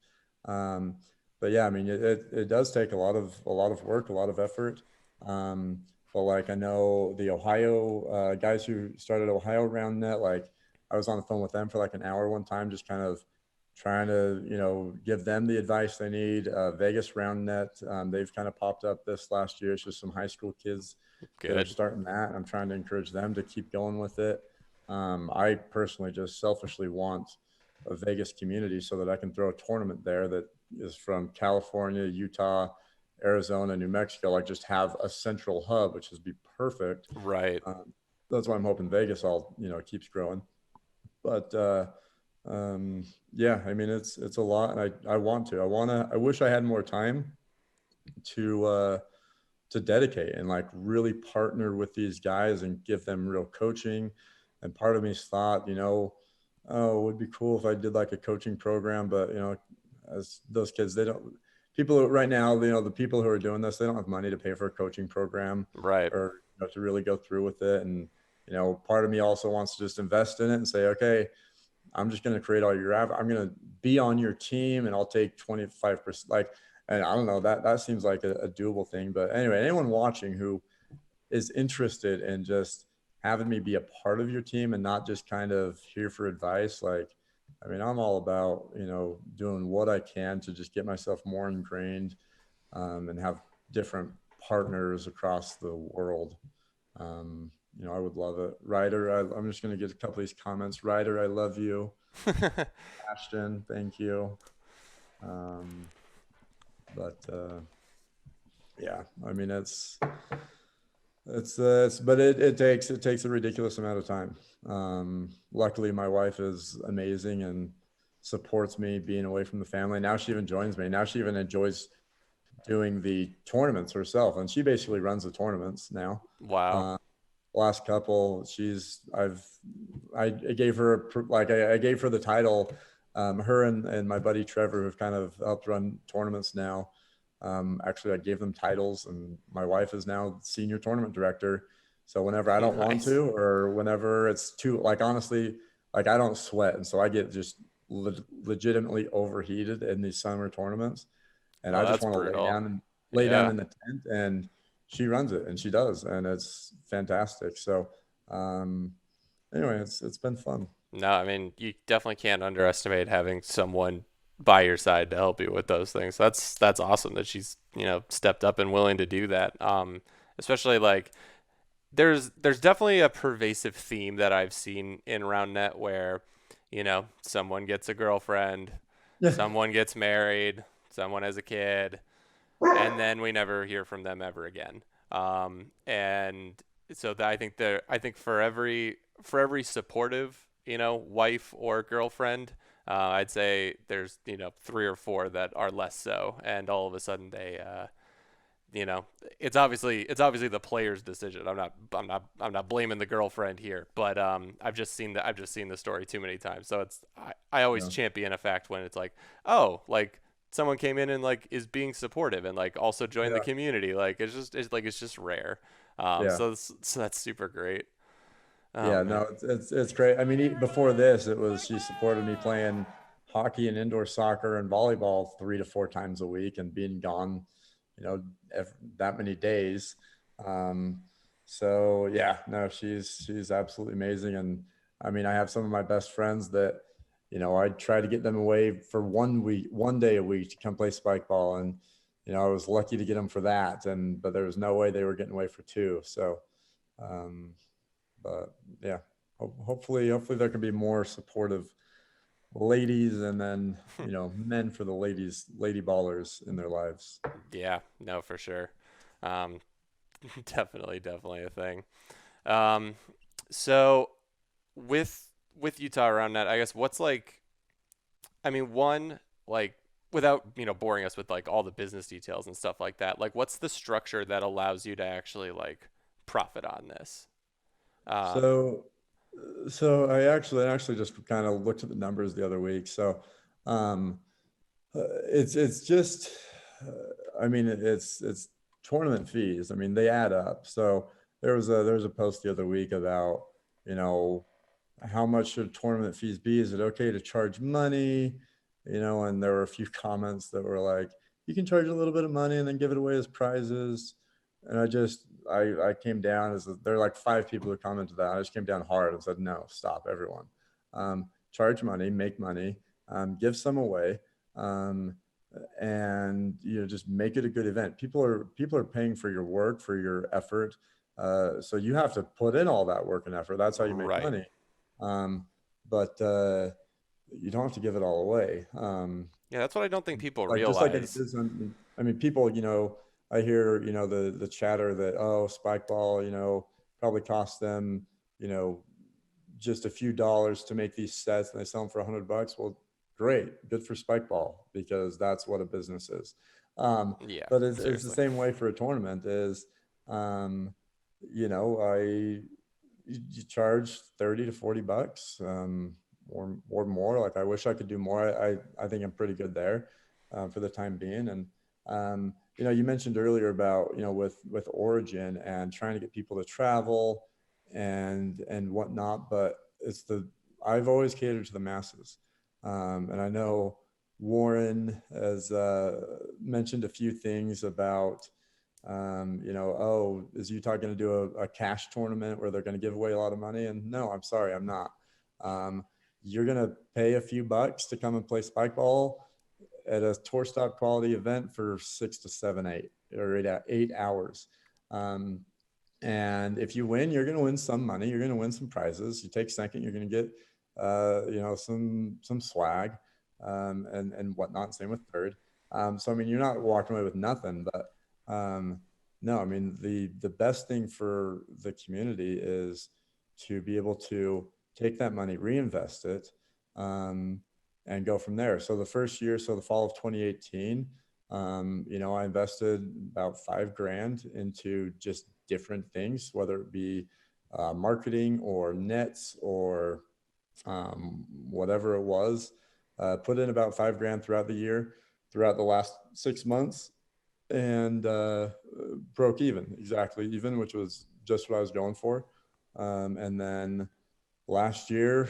Um, but yeah, I mean, it does take a lot of work, a lot of effort. Um, but like I know the Ohio guys who started Ohio Roundnet, like I was on the phone with them for like an hour one time, just kind of trying to give them the advice they need. Vegas Roundnet, they've kind of popped up this last year. It's just some high school kids that are good. starting that. I'm trying to encourage them to keep going with it. I personally just selfishly want a Vegas community so that I can throw a tournament there that is from California, Utah, Arizona, New Mexico. Like just have a central hub, which would be perfect. Right. That's why I'm hoping Vegas all keeps growing. But yeah, I mean it's a lot, and I wish I had more time to dedicate and like really partner with these guys and give them real coaching. And part of me's thought, oh, it would be cool if I did like a coaching program, but as those kids, they don't. People right now, the people who are doing this, they don't have money to pay for a coaching program Right. or to really go through with it. And part of me also wants to just invest in it and say, okay, I'm just going to create all your I'm going to be on your team and I'll take 25%. Like, and I don't know, that seems like a doable thing. But anyway, anyone watching who is interested in just having me be a part of your team and not just kind of here for advice, like, I mean, I'm all about, doing what I can to just get myself more ingrained and have different partners across the world. I would love it. Ryder, I'm just going to get a couple of these comments. Ryder, I love you. Ashton, thank you. Um, but yeah, I mean, but it takes a ridiculous amount of time. Luckily, my wife is amazing and supports me being away from the family. Now she even joins me. Now she even enjoys doing the tournaments herself, and she basically runs the tournaments now. Wow. Last couple, I gave her like I gave her the title. Her and my buddy Trevor, who've kind of helped run tournaments now. Actually, I gave them titles, and my wife is now senior tournament director. So whenever I don't want Nice. to, or whenever it's too, like honestly, like I don't sweat, and so I get just legitimately overheated in these summer tournaments, and I Oh, just that's want to brutal. lay down Yeah. in the tent, and she runs it, and she does, and it's fantastic. So, um, anyway, it's been fun. No, I mean, you definitely can't underestimate having someone by your side to help you with those things. That's awesome that she's, stepped up and willing to do that. Especially like there's definitely a pervasive theme that I've seen in RoundNet where, someone gets a girlfriend, Yeah. someone gets married, someone has a kid, and then we never hear from them ever again. And so that I think for every supportive, wife or girlfriend, I'd say there's, three or four that are less so, and all of a sudden you know, it's obviously the player's decision. I'm not blaming the girlfriend here, but I've just seen the story too many times. So I always Yeah. champion a fact when it's like, oh, like someone came in and like is being supportive and like also joined the Yeah. community. Like it's just rare. Yeah. So that's super great. Oh Yeah, man. no, it's great. I mean, before this, it was she supported me playing hockey and indoor soccer and volleyball 3 to 4 times a week and being gone, you know, that many days. Um, so yeah, no, she's absolutely amazing. And I mean, I have some of my best friends that, I try to get them away for 1 week, 1 day a week to come play spike ball, and I was lucky to get them for that. And but there was no way they were getting away for two. So. Um, but yeah, hopefully there can be more supportive ladies, and then men for the lady ballers in their lives. Yeah, no, for sure. Um, definitely a thing. So with Utah around that, I guess what's like I mean, one, like, without, boring us with like all the business details and stuff like that, like, what's the structure that allows you to actually like profit on this? Um, So so I actually just kind of looked at the numbers the other week. So um, it's just I mean it's tournament fees. I mean they add up. So there was a post the other week about you know how much should tournament fees be? Is it okay to charge money? And there were a few comments that were like, you can charge a little bit of money and then give it away as prizes. And I came down as there are like 5 people who commented that. I just came down hard and said, no, stop, everyone. Charge money, make money, give some away, um, and just make it a good event. People are paying for your work, for your effort. So you have to put in all that work and effort. That's how you make right. money. Um, but you don't have to give it all away. Yeah, that's what I don't think people Like just like any realize. business. I mean, people, I hear, the chatter that spike ball, probably costs them, you know, just a few dollars to make these sets, and they sell them for $100. Well, great, good for spike ball because that's what a business is. Um, Yeah, but it's the seriously. same way for a tournament is, I you charge 30 to $40, or more. Like I wish I could do more. I think I'm pretty good there, for the time being. And you mentioned earlier about with Origin and trying to get people to travel and whatnot, but I've always catered to the masses, and I know Warren has mentioned a few things about is Utah going to do a cash tournament where they're going to give away a lot of money? And no, I'm sorry, I'm not. Um, you're going to pay a few bucks to come and play spike ball at a tour stop quality event for 6 to 7, 8 hours. Um, and if you win, you're going to win some money. You're going to win some prizes. You take second, you're going to get, some swag, and whatnot. Same with third. So I mean, you're not walking away with nothing. But no, I mean, the best thing for the community is to be able to take that money, reinvest it, um, and go from there. So the first year, so the fall of 2018, I invested about 5 grand into just different things, whether it be marketing or nets or whatever it was. Put in about 5 grand throughout the year, throughout the last 6 months, and broke exactly even, which was just what I was going for. And then last year,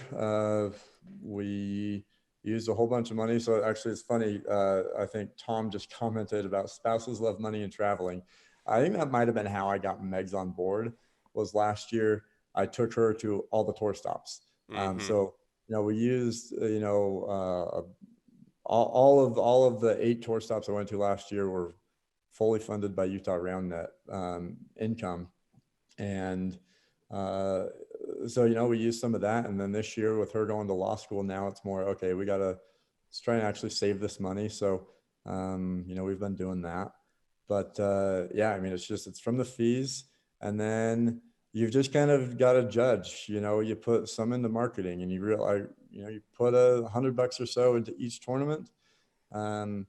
we used a whole bunch of money. So actually, it's funny. I think Tom just commented about spouses love money and traveling. I think that might have been how I got Megs on board. Was last year I took her to all the tour stops. Mm-hmm. So we used all of the 8 tour stops I went to last year were fully funded by Utah Roundnet income, and uh, so we used some of that. And then this year with her going to law school, now it's more okay. We gotta let's try and actually save this money. So, we've been doing that. But yeah, I mean, it's from the fees, and then you've just kind of got to judge. You put some into marketing, and you realize, you put $100 or so into each tournament, um,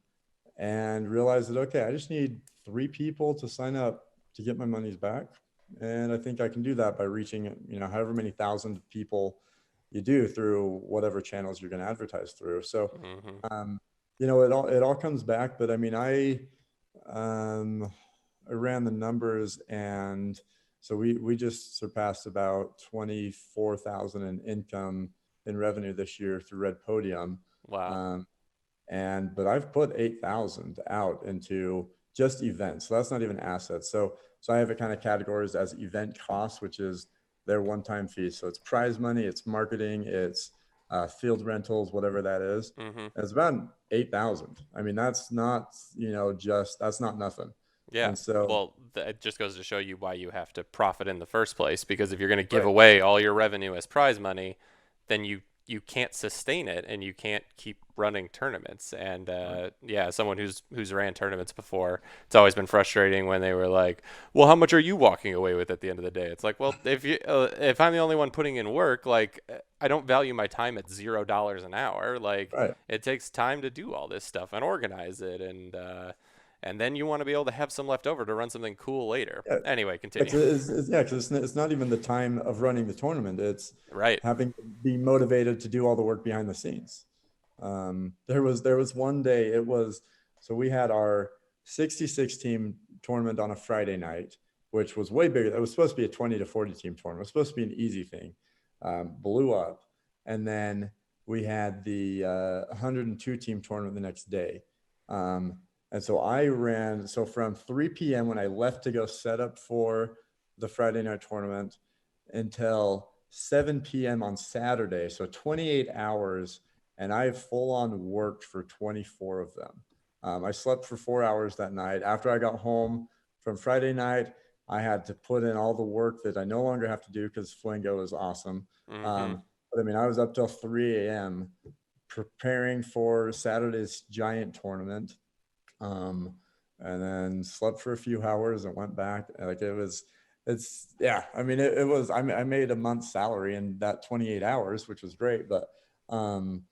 and realize that, okay, I just need 3 people to sign up to get my monies back, and I think I can do that by reaching, however many thousand people you do through whatever channels you're going to advertise through. So, Hmm. um, it all comes back. But I mean, um, I ran the numbers, and so we just surpassed about 24,000 in income in revenue this year through Red Podium. Wow. Um, but I've put 8,000 out into just events. So that's not even assets. So I have it kind of categorized as event costs, which is their one-time fee. So it's prize money, it's marketing, it's field rentals, whatever that is. Hmm. And it's about 8,000. I mean, that's not, that's not nothing. Yeah. And so, Well, it just goes to show you why you have to profit in the first place. Because if you're going to give right. away all your revenue as prize money, then you can't sustain it and you can't keep running tournaments. And Right. yeah, someone who's ran tournaments before, it's always been frustrating when they were like, "Well, how much are you walking away with at the end of the day?" It's like, well, if I'm the only one putting in work, like I don't value my time at $0 an hour. Like Right. it takes time to do all this stuff and organize it, and then you want to be able to have some left over to run something cool later. Yeah. Anyway, It's, continue. it's, yeah, because it's not even the time of running the tournament. It's Right. having to be motivated to do all the work behind the scenes. There was one day, so we had our 66 team tournament on a Friday night, which was way bigger. It was supposed to be a 20 to 40 team tournament. It was supposed to be an easy thing. Blew up. And then we had the 102 team tournament the next day. Um, and so I ran, so from 3 p.m. when I left to go set up for the Friday night tournament until 7 p.m. on Saturday. So 28 hours, and I full on worked for 24 of them. I slept for 4 hours that night. After I got home from Friday night, I had to put in all the work that I no longer have to do because Flingo is awesome. Mm-hmm. But I mean, I was up till 3 a.m. preparing for Saturday's giant tournament, um, and then slept for a few hours and went back. Like it's yeah. I mean, it was. I made a month's salary in that 28 hours, which was great. Um,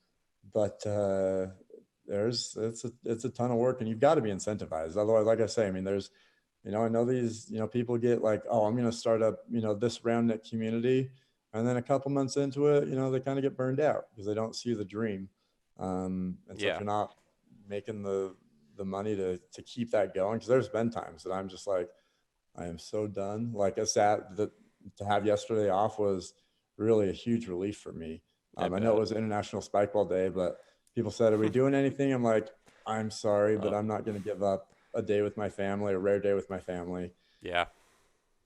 but it's a ton of work, and you've got to be incentivized. Otherwise, like I say, I mean, I know these, people get like, oh, I'm going to start up, this Roundnet community. And then a couple months into it, they kind of get burned out because they don't see the dream. And so if Yeah. you're not making the money to keep that going, because there's been times that I'm just like, I am so done. Like to have yesterday off was really a huge relief for me. I I know it bet. was International Spikeball Day, but people said, "Are we doing anything?" I'm like, "I'm sorry, but Oh, I'm not going to give up a day with my family, a rare day with my family, yeah.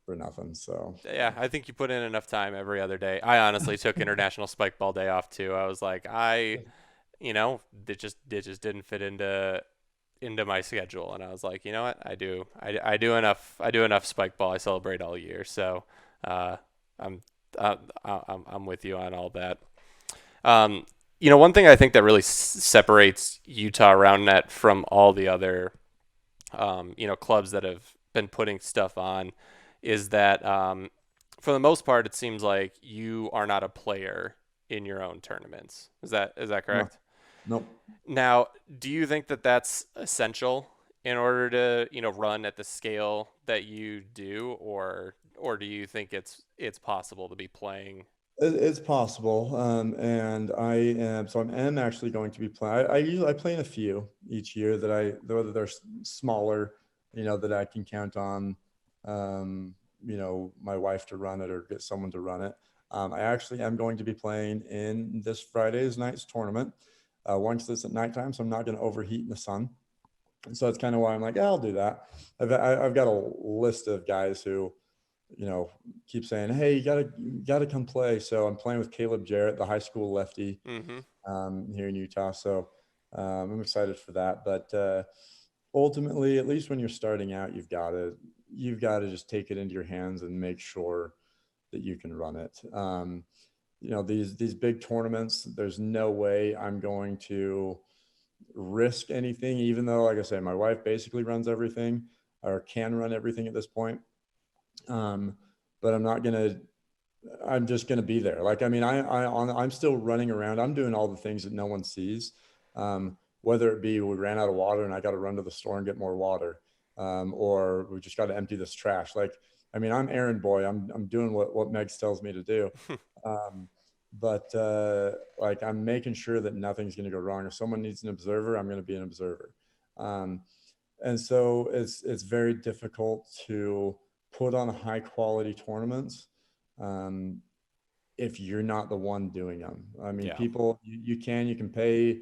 for nothing." So, Yeah, I think you put in enough time every other day. I honestly took International Spikeball Day off too. I was like, it just didn't fit into my schedule, and I was like, you know what, I do enough spike ball. I celebrate all year, so uh, I'm I'm with you on all that. Um, one thing I think that really separates Utah Roundnet from all the other clubs that have been putting stuff on is that for the most part, it seems like you are not a player in your own tournaments. Is that no, correct? nope. Now, do you think that that's essential in order to, run at the scale that you do, or do you think it's possible to be playing? It's possible, and I am actually going to be playing. I play in a few each year whether they're smaller, that I can count on, my wife to run it or get someone to run it. I actually am going to be playing in this Friday's night's tournament. Once it's at nighttime, so I'm not going to overheat in the sun. And so that's kind of why I'm like, yeah, I'll do that. I've got a list of guys who keep saying, "Hey, you gotta come play." So I'm playing with Caleb Jarrett, the high school lefty, Mm-hmm. here in Utah. So I'm excited for that. But ultimately, at least when you're starting out, you've got to just take it into your hands and make sure that you can run it. These big tournaments, there's no way I'm going to. risk anything, even though, like I say, my wife basically runs everything or can run everything at this point. Um, but I'm just gonna be there. Like, I mean, I'm still running around. I'm doing all the things that no one sees. Whether it be we ran out of water and I got to run to the store and get more water, or we just got to empty this trash. Like, I mean, I'm errand boy. I'm doing what Megs tells me to do. Um, but like, I'm making sure that nothing's going to go wrong. If someone needs an observer, I'm going to be an observer. Um, and so it's very difficult to put on high quality tournaments, um, if you're not the one doing them. I mean, Yeah, people, you can pay,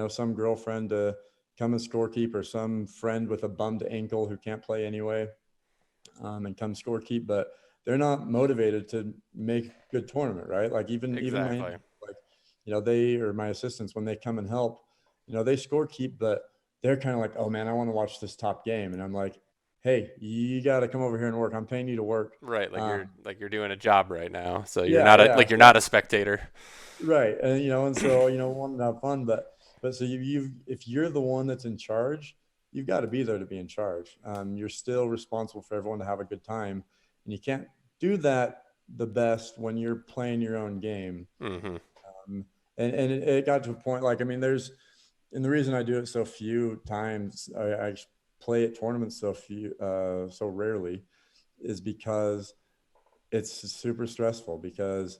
some girlfriend to come and scorekeep, or some friend with a bummed ankle who can't play anyway, and come scorekeep, but they're not motivated to make a good tournament, right? Like, even my, exactly. like, they, or my assistants, when they come and help, they scorekeep, but they're kind of like, oh man, I want to watch this top game. And I'm like, hey, you got to come over here and work. I'm paying you to work. Right, Um, like you're doing a job right now, so you're yeah, not yeah. you're not a spectator. Right. And and so, wanting to have fun, but so if you're the one that's in charge, you've got to be there to be in charge. You're still responsible for everyone to have a good time, and you can't do that the best when you're playing your own game. Hmm. And it got to a point, like, I mean, and the reason I do it so few times, I play at tournaments so rarely, is because it's super stressful, because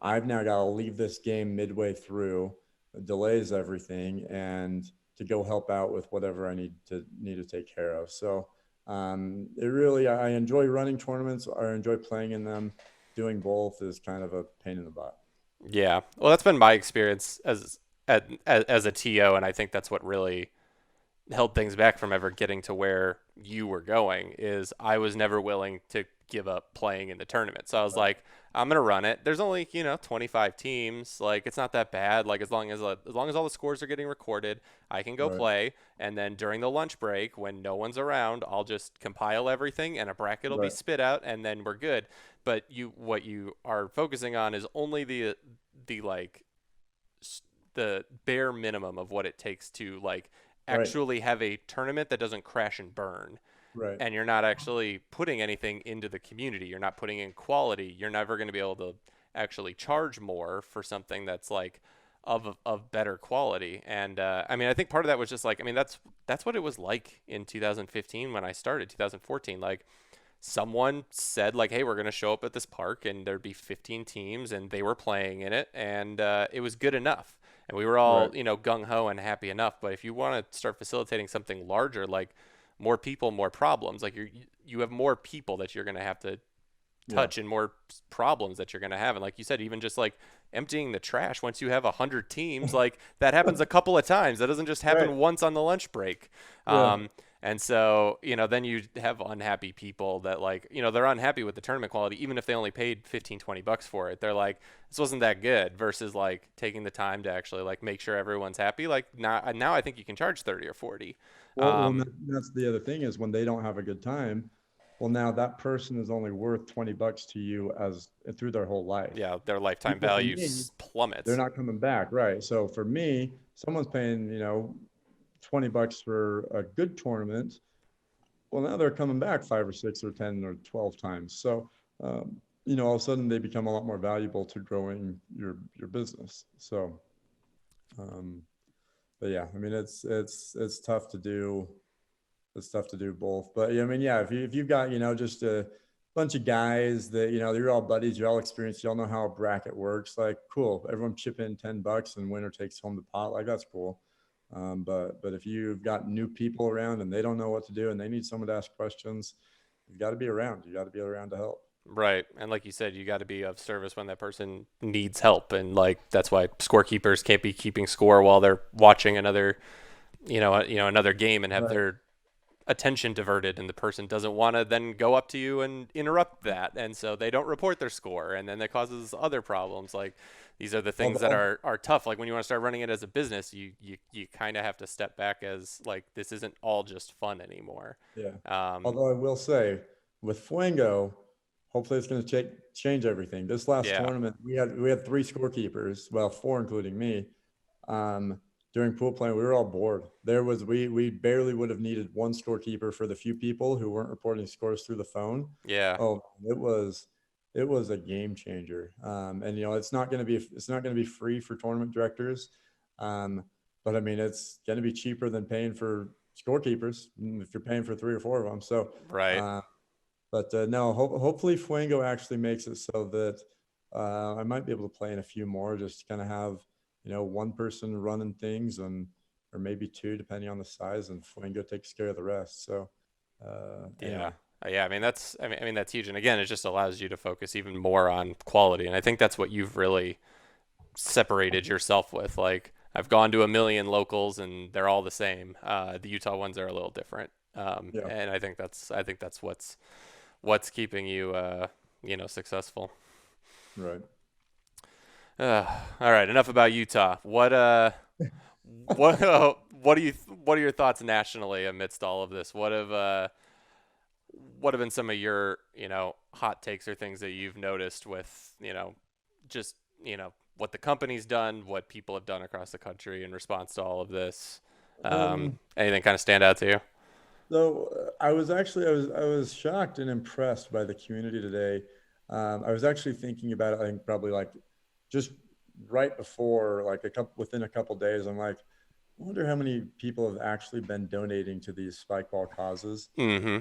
I've now got to leave this game midway through, it delays everything, and to go help out with whatever I need to take care of. So it really, I enjoy running tournaments. I enjoy playing in them. Doing both is kind of a pain in the butt. Yeah, well, that's been my experience as a TO, and I think that's what really held things back from ever getting to where you were going. Is I was never willing to give up playing in the tournament. So I was like, I'm gonna run it. There's only 25 teams. Like, it's not that bad. Like, as long as all the scores are getting recorded, I can go Right. play. And then during the lunch break, when no one's around, I'll just compile everything and a bracket will be Right. spit out, and then we're good. But what you are focusing on is only the like the bare minimum of what it takes to like Right. actually have a tournament that doesn't crash and burn, Right. and you're not actually putting anything into the community. You're not putting in quality. You're never going to be able to actually charge more for something that's like of better quality. And I mean, I think part of that was just like, I mean, that's what it was like in 2015 when I started, 2014. Like, someone said like, hey, we're going to show up at this park, and there'd be 15 teams and they were playing in it, and it was good enough, and we were all Right. gung-ho and happy enough. But if you want to start facilitating something larger, like more people, more problems, like you have more people that you're going to have to Yeah. touch, and more problems that you're going to have. And like you said, even just like emptying the trash, once you have 100 teams, like that happens a couple of times. That doesn't just Right. happen once on the lunch break. Yeah. And so, then you have unhappy people that like, they're unhappy with the tournament quality, even if they only paid 15, $20 for it. They're like, this wasn't that good, versus like taking the time to actually like make sure everyone's happy. Like, now I think you can charge 30 or 40. Well, that's the other thing, is when they don't have a good time, well, now that person is only worth $20 to you as through their whole life. Yeah, their lifetime People, for value me, they're plummets. not coming back, right? So for me, someone's paying, $20 for a good tournament. Well, now they're coming back 5 or 6 or 10 or 12 times. So, all of a sudden they become a lot more valuable to growing your business. So, um, but yeah, I mean, it's tough to do. It's tough to do both. But yeah, I mean, yeah, if you've got, just a bunch of guys that, you're all buddies, you're all experienced, you all know how a bracket works, like, cool. Everyone chip in $10 and winner takes home the pot. Like, that's cool. But if you've got new people around and they don't know what to do and they need someone to ask questions, you've got to be around. You got to be around to help. Right. And like you said, you got to be of service when that person needs help. And like, that's why scorekeepers can't be keeping score while they're watching another game, and have Right. their attention diverted, and the person doesn't want to then go up to you and interrupt that. And so they don't report their score, and then that causes other problems. Like, these are the things that Although, are tough. Like, when you want to start running it as a business, you kind of have to step back, as like, this isn't all just fun anymore. yeah. Um, Although I will say, with Fuego, hopefully it's going to change everything. This last yeah. tournament, we had three scorekeepers, well, four including me, um, during pool play, we were all bored. We barely would have needed one scorekeeper for the few people who weren't reporting scores through the phone. Yeah. Oh, it was a game changer. And it's not going to be free for tournament directors, um, but I mean it's going to be cheaper than paying for scorekeepers if you're paying for three or four of them. So, Right. uh, but no, hopefully Fuego actually makes it so that I might be able to play in a few more, just to kind of have one person running things, and or maybe two depending on the size, and Fuego takes care of the rest. So Yeah. anyway, Yeah, I mean that's huge. And again, it just allows you to focus even more on quality. And I think that's what you've really separated yourself with. Like I've gone to a million locals and they're all the same. The Utah ones are a little different. yeah, And I think that's what's keeping you successful. right. All right, enough about Utah. What what are your thoughts nationally amidst all of this? What have been some of your hot takes or things that you've noticed with just what the company's done, what people have done across the country in response to all of this? Um, Anything kind of stand out to you? I was shocked and impressed by the community today. I was actually thinking about it. I think probably like just right before, like within a couple days. I'm like, I wonder how many people have actually been donating to these spikeball causes. Mm-hmm.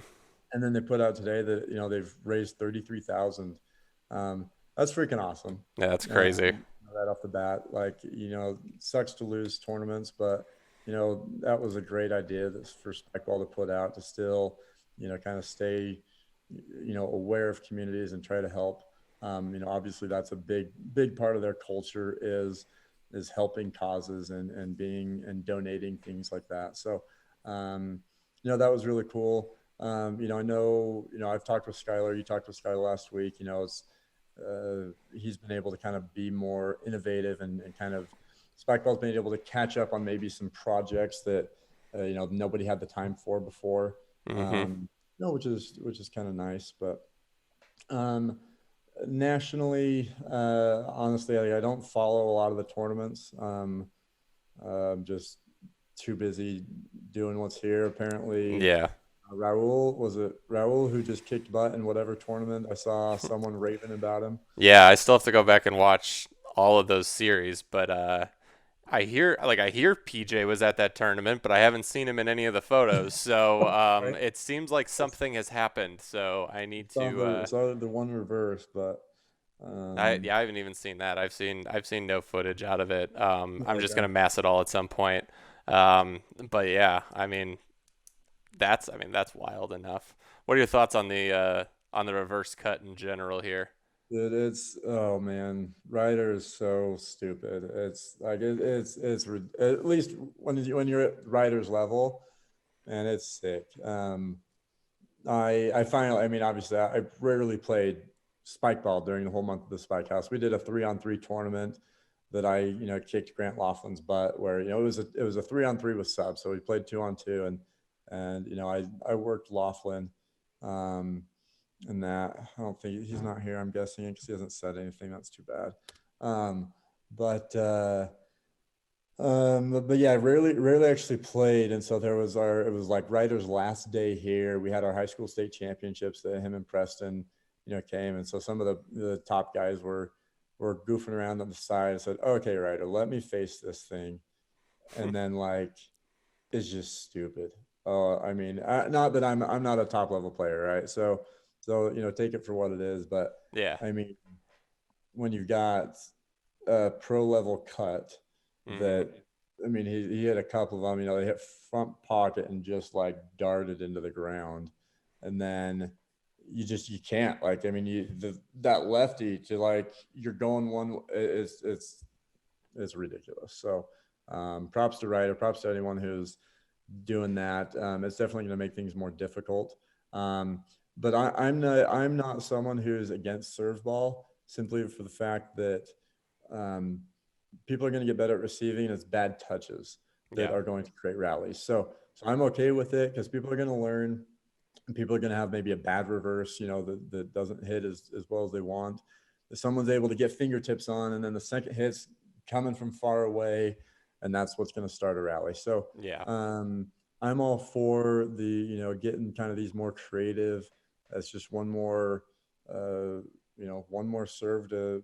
And then they put out today that they've raised 33,000. That's freaking awesome. Yeah, that's crazy. Right off the bat, like sucks to lose tournaments, but that was a great idea that's for Spikeball to put out, to still kind of stay aware of communities and try to help. Obviously that's a big part of their culture is helping causes and being and donating things like that. So that was really cool. I know, I've talked with Skylar. You talked with Skylar last week. He's been able to kind of be more innovative and kind of Spikeball's been able to catch up on maybe some projects that nobody had the time for before. Mm-hmm. Which is kind of nice. But um, nationally, honestly, I don't follow a lot of the tournaments. I'm just too busy doing what's here. Apparently, Yeah. Raul who just kicked butt in whatever tournament? I saw someone raving about him. Yeah, I still have to go back and watch all of those series, but I hear PJ was at that tournament, but I haven't seen him in any of the photos. So Right. it seems like something has happened. So I need to. Saw the one reverse, but um, I haven't even seen that. I've seen no footage out of it. I'm just okay. gonna mass it all at some point. But yeah, that's wild enough. What are your thoughts on the reverse cut in general here? It's oh man, Ryder is so stupid. It's like at least when you're at Ryder's level, and it's sick. I finally, I mean, obviously, I rarely played spike ball during the whole month of the Spike House. We did a 3-on-3 tournament that I kicked Grant Laughlin's butt, where it was a 3-on-3 with subs, so we played 2-on-2, and I worked Laughlin. Um, and that I don't think he's not here. I'm guessing because he hasn't said anything. That's too bad. Um, but but yeah, rarely actually played, and so it was like Ryder's last day here. We had our high school state championships that him and Preston, came, and so some of the top guys were goofing around on the side and said, "Okay, Ryder, let me face this thing," and then like it's just stupid. I mean, not that I'm not a top level player, right? So take it for what it is, but Yeah. I mean, when you've got a pro level cut Mm-hmm. that I mean he hit a couple of them, they hit front pocket and just like darted into the ground, and then you can't, like, I mean, that lefty to, like, you're going one, it's ridiculous. So props to Ryder, props to anyone who's doing that. It's definitely going to make things more difficult. Um, but I'm not someone who's against serve ball, simply for the fact that um, people are going to get better at receiving. And it's bad touches that Yeah. are going to create rallies. So I'm okay with it because people are going to learn, and people are going to have maybe a bad reverse, that doesn't hit as well as they want. If someone's able to get fingertips on, and then the second hit's coming from far away, and that's what's going to start a rally. So Yeah. um, I'm all for the, getting kind of these more creative. That's just one more, one more serve to,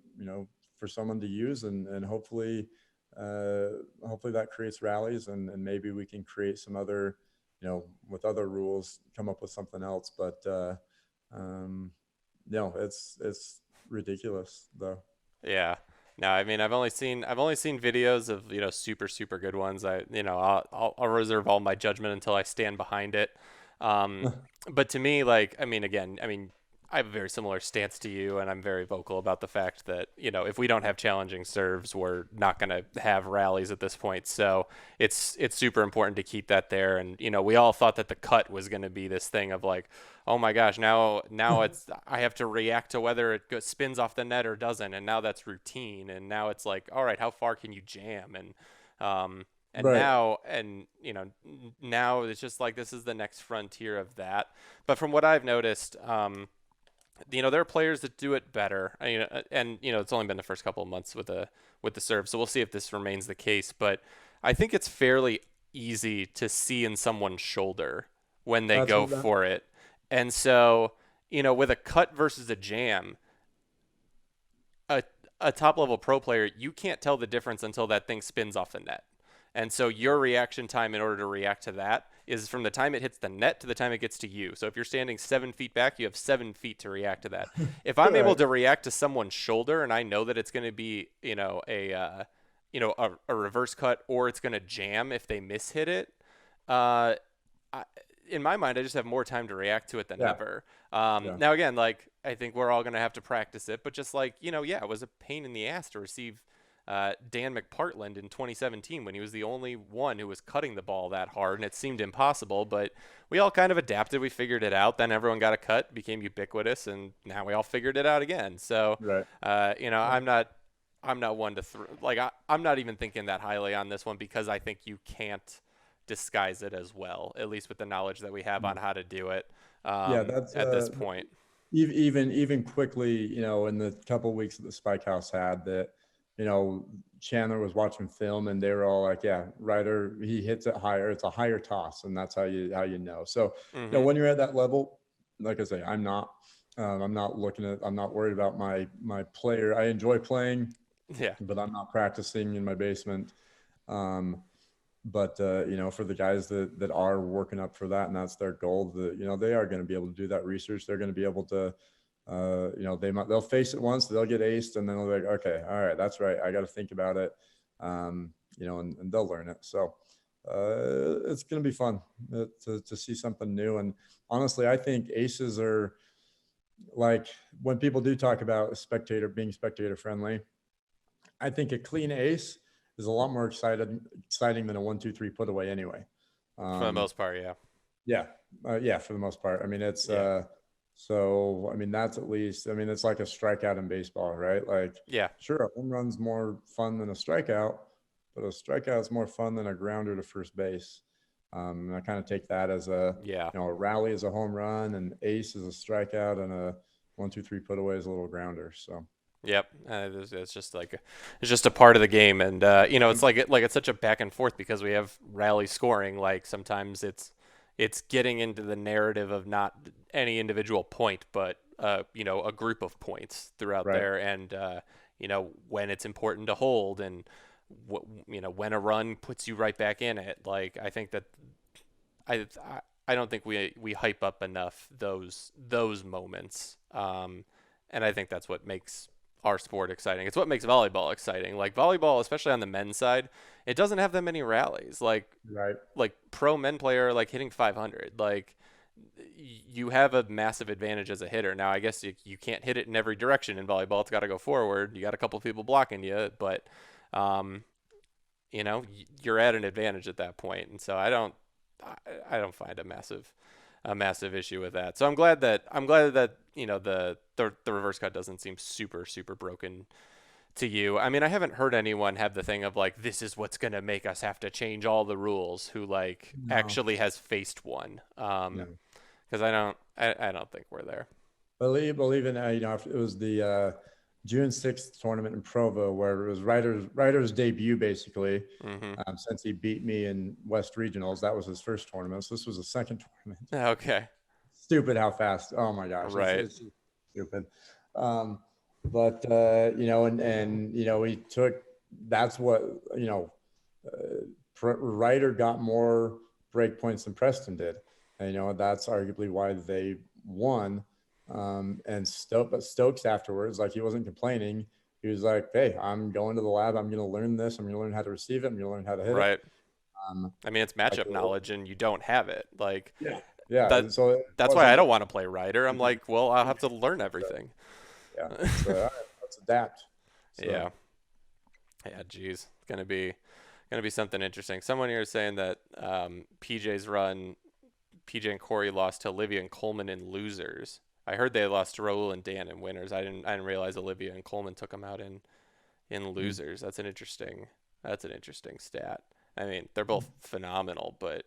for someone to use, and uh, hopefully that creates rallies, and maybe we can create some other, with other rules, come up with something else. But um, no, it's ridiculous though. Yeah. No, I mean I've only seen videos of super super good ones. I'll reserve all my judgment until I stand behind it. Um, but to me, like I mean, again, I mean I have a very similar stance to you, and I'm very vocal about the fact that if we don't have challenging serves, we're not going to have rallies at this point. So it's super important to keep that there. And we all thought that the cut was going to be this thing of like, oh my gosh, now it's I have to react to whether it spins off the net or doesn't, and now that's routine. And now it's like, all right, how far can you jam? And Right. now it's just like this is the next frontier of that. But from what I've noticed, there are players that do it better. And it's only been the first couple of months with the serve, so we'll see if this remains the case. But I think it's fairly easy to see in someone's shoulder when they That's go what that. for it. And so, with a cut versus a jam, a a top level pro player, you can't tell the difference until that thing spins off the net. And so your reaction time in order to react to that is from the time it hits the net to the time it gets to you. So if you're standing 7 feet back, you have 7 feet to react to that. If I'm able Right. to react to someone's shoulder and I know that it's going to be, a reverse cut or it's going to jam if they mishit it, uh, I, in my mind, I just have more time to react to it than Yeah. ever. Yeah. Now, again, like I think we're all going to have to practice it, but just like yeah, it was a pain in the ass to receive Dan McPartland in 2017 when he was the only one who was cutting the ball that hard, and it seemed impossible. But we all kind of adapted. We figured it out. Then everyone got a cut, became ubiquitous, and now we all figured it out again. So, Right. I'm not one to I'm not even thinking that highly on this one because I think you can't disguise it as well, at least with the knowledge that we have on how to do it Yeah, that's at this point. even quickly, in the couple weeks that the Spike House had that, Chandler was watching film and they were all like, yeah, Ryder, he hits it higher. It's a higher toss, and that's how you know. So, Hmm. when you're at that level, like I say, I'm not worried about my player. I enjoy playing, Yeah. but I'm not practicing in my basement. Um, but for the guys that are working up for that, and that's their goal, they are going to be able to do that research. They're going to be able to, they'll face it once, they'll get aced, and then they'll be like, okay, all right, that's right, I got to think about it, and they'll learn it. So it's going to be fun to see something new. And honestly, I think aces are like, when people do talk about being spectator friendly, I think a clean ace is a lot more exciting than a 1, 2, 3 put away anyway. For the Um, most part, yeah. yeah, yeah, for the most part. I mean, it's Yeah. so. I mean, that's at least. I mean, it's like a strikeout in baseball, right? Like, Yeah. sure, a home run's more fun than a strikeout, but a strikeout is more fun than a grounder to first base. And I kind of take that as Yeah. a rally is a home run, and ace is a strikeout, and a 1, 2, 3 put away is a little grounder. So. Yep. It's just like it's just a part of the game, and it's like it's such a back and forth because we have rally scoring. Like sometimes it's getting into the narrative of not any individual point, but a group of points throughout Right. there, and when it's important to hold, and when a run puts you right back in it. Like I think that I don't think we hype up enough those moments, and I think that's what makes our sport exciting. It's what makes volleyball exciting. Like volleyball, especially on the men's side, it doesn't have that many rallies. Right. Like pro men player like hitting 500. Like you have a massive advantage as a hitter. Now I guess you can't hit it in every direction in volleyball. It's got to go forward. You got a couple of people blocking you, but um, you're at an advantage at that point. And so I don't find a massive issue with that. So I'm glad that the reverse cut doesn't seem super super broken to you. I mean, I haven't heard anyone have the thing of like this is what's going to make us have to change all the rules who like No. actually has faced one. No. Because I don't think we're there. Believe in, it was the June 6th tournament in Provo, where it was Ryder's debut basically. Mm-hmm. Since he beat me in West Regionals, that was his first tournament. So this was the second tournament. Okay. Stupid how fast. Oh my gosh, Right. it's stupid. Um, but we took. That's what Ryder got more break points than Preston did. And, that's arguably why they won. And Stokes afterwards, like he wasn't complaining. He was like, "Hey, I'm going to the lab. I'm going to learn this. I'm going to learn how to receive it. I'm going to learn how to hit it." Right. Um, I mean, it's like, matchup knowledge, and you don't have it. Like yeah, yeah. that. And so it That's why I wasn't. don't want to play Ryder. I'm like, well, I'll have to learn So, everything. yeah, it's all right, let's adapt. So Yeah. Yeah. Geez, it's gonna be something interesting. Someone here is saying that PJ's run, PJ and Corey lost to Olivia and Coleman in losers. I heard they lost to Raul and Dan in winners. I didn't realize Olivia and Coleman took them out in mm. losers. That's an interesting stat. I mean, they're both phenomenal, but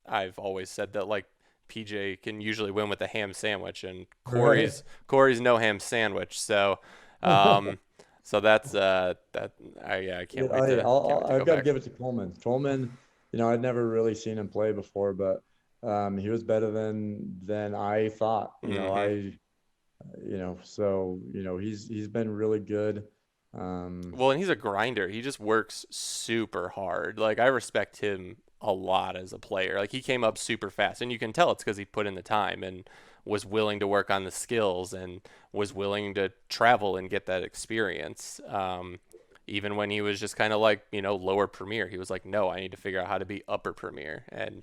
I've always said that like PJ can usually win with a ham sandwich, and Right. Corey's no ham sandwich. So, um, so that I Yeah, can't wait to can't wait to I've go got to back. give it to Coleman. Coleman, I'd never really seen him play before, but he was better than I thought. Hmm. He's been really good. Um, Well, and he's a grinder. He just works super hard. Like I respect him a lot as a player. Like he came up super fast, and you can tell it's because he put in the time and was willing to work on the skills and was willing to travel and get that experience. Even when he was just kind of like lower premier, he was like, no, I need to figure out how to be upper premier, and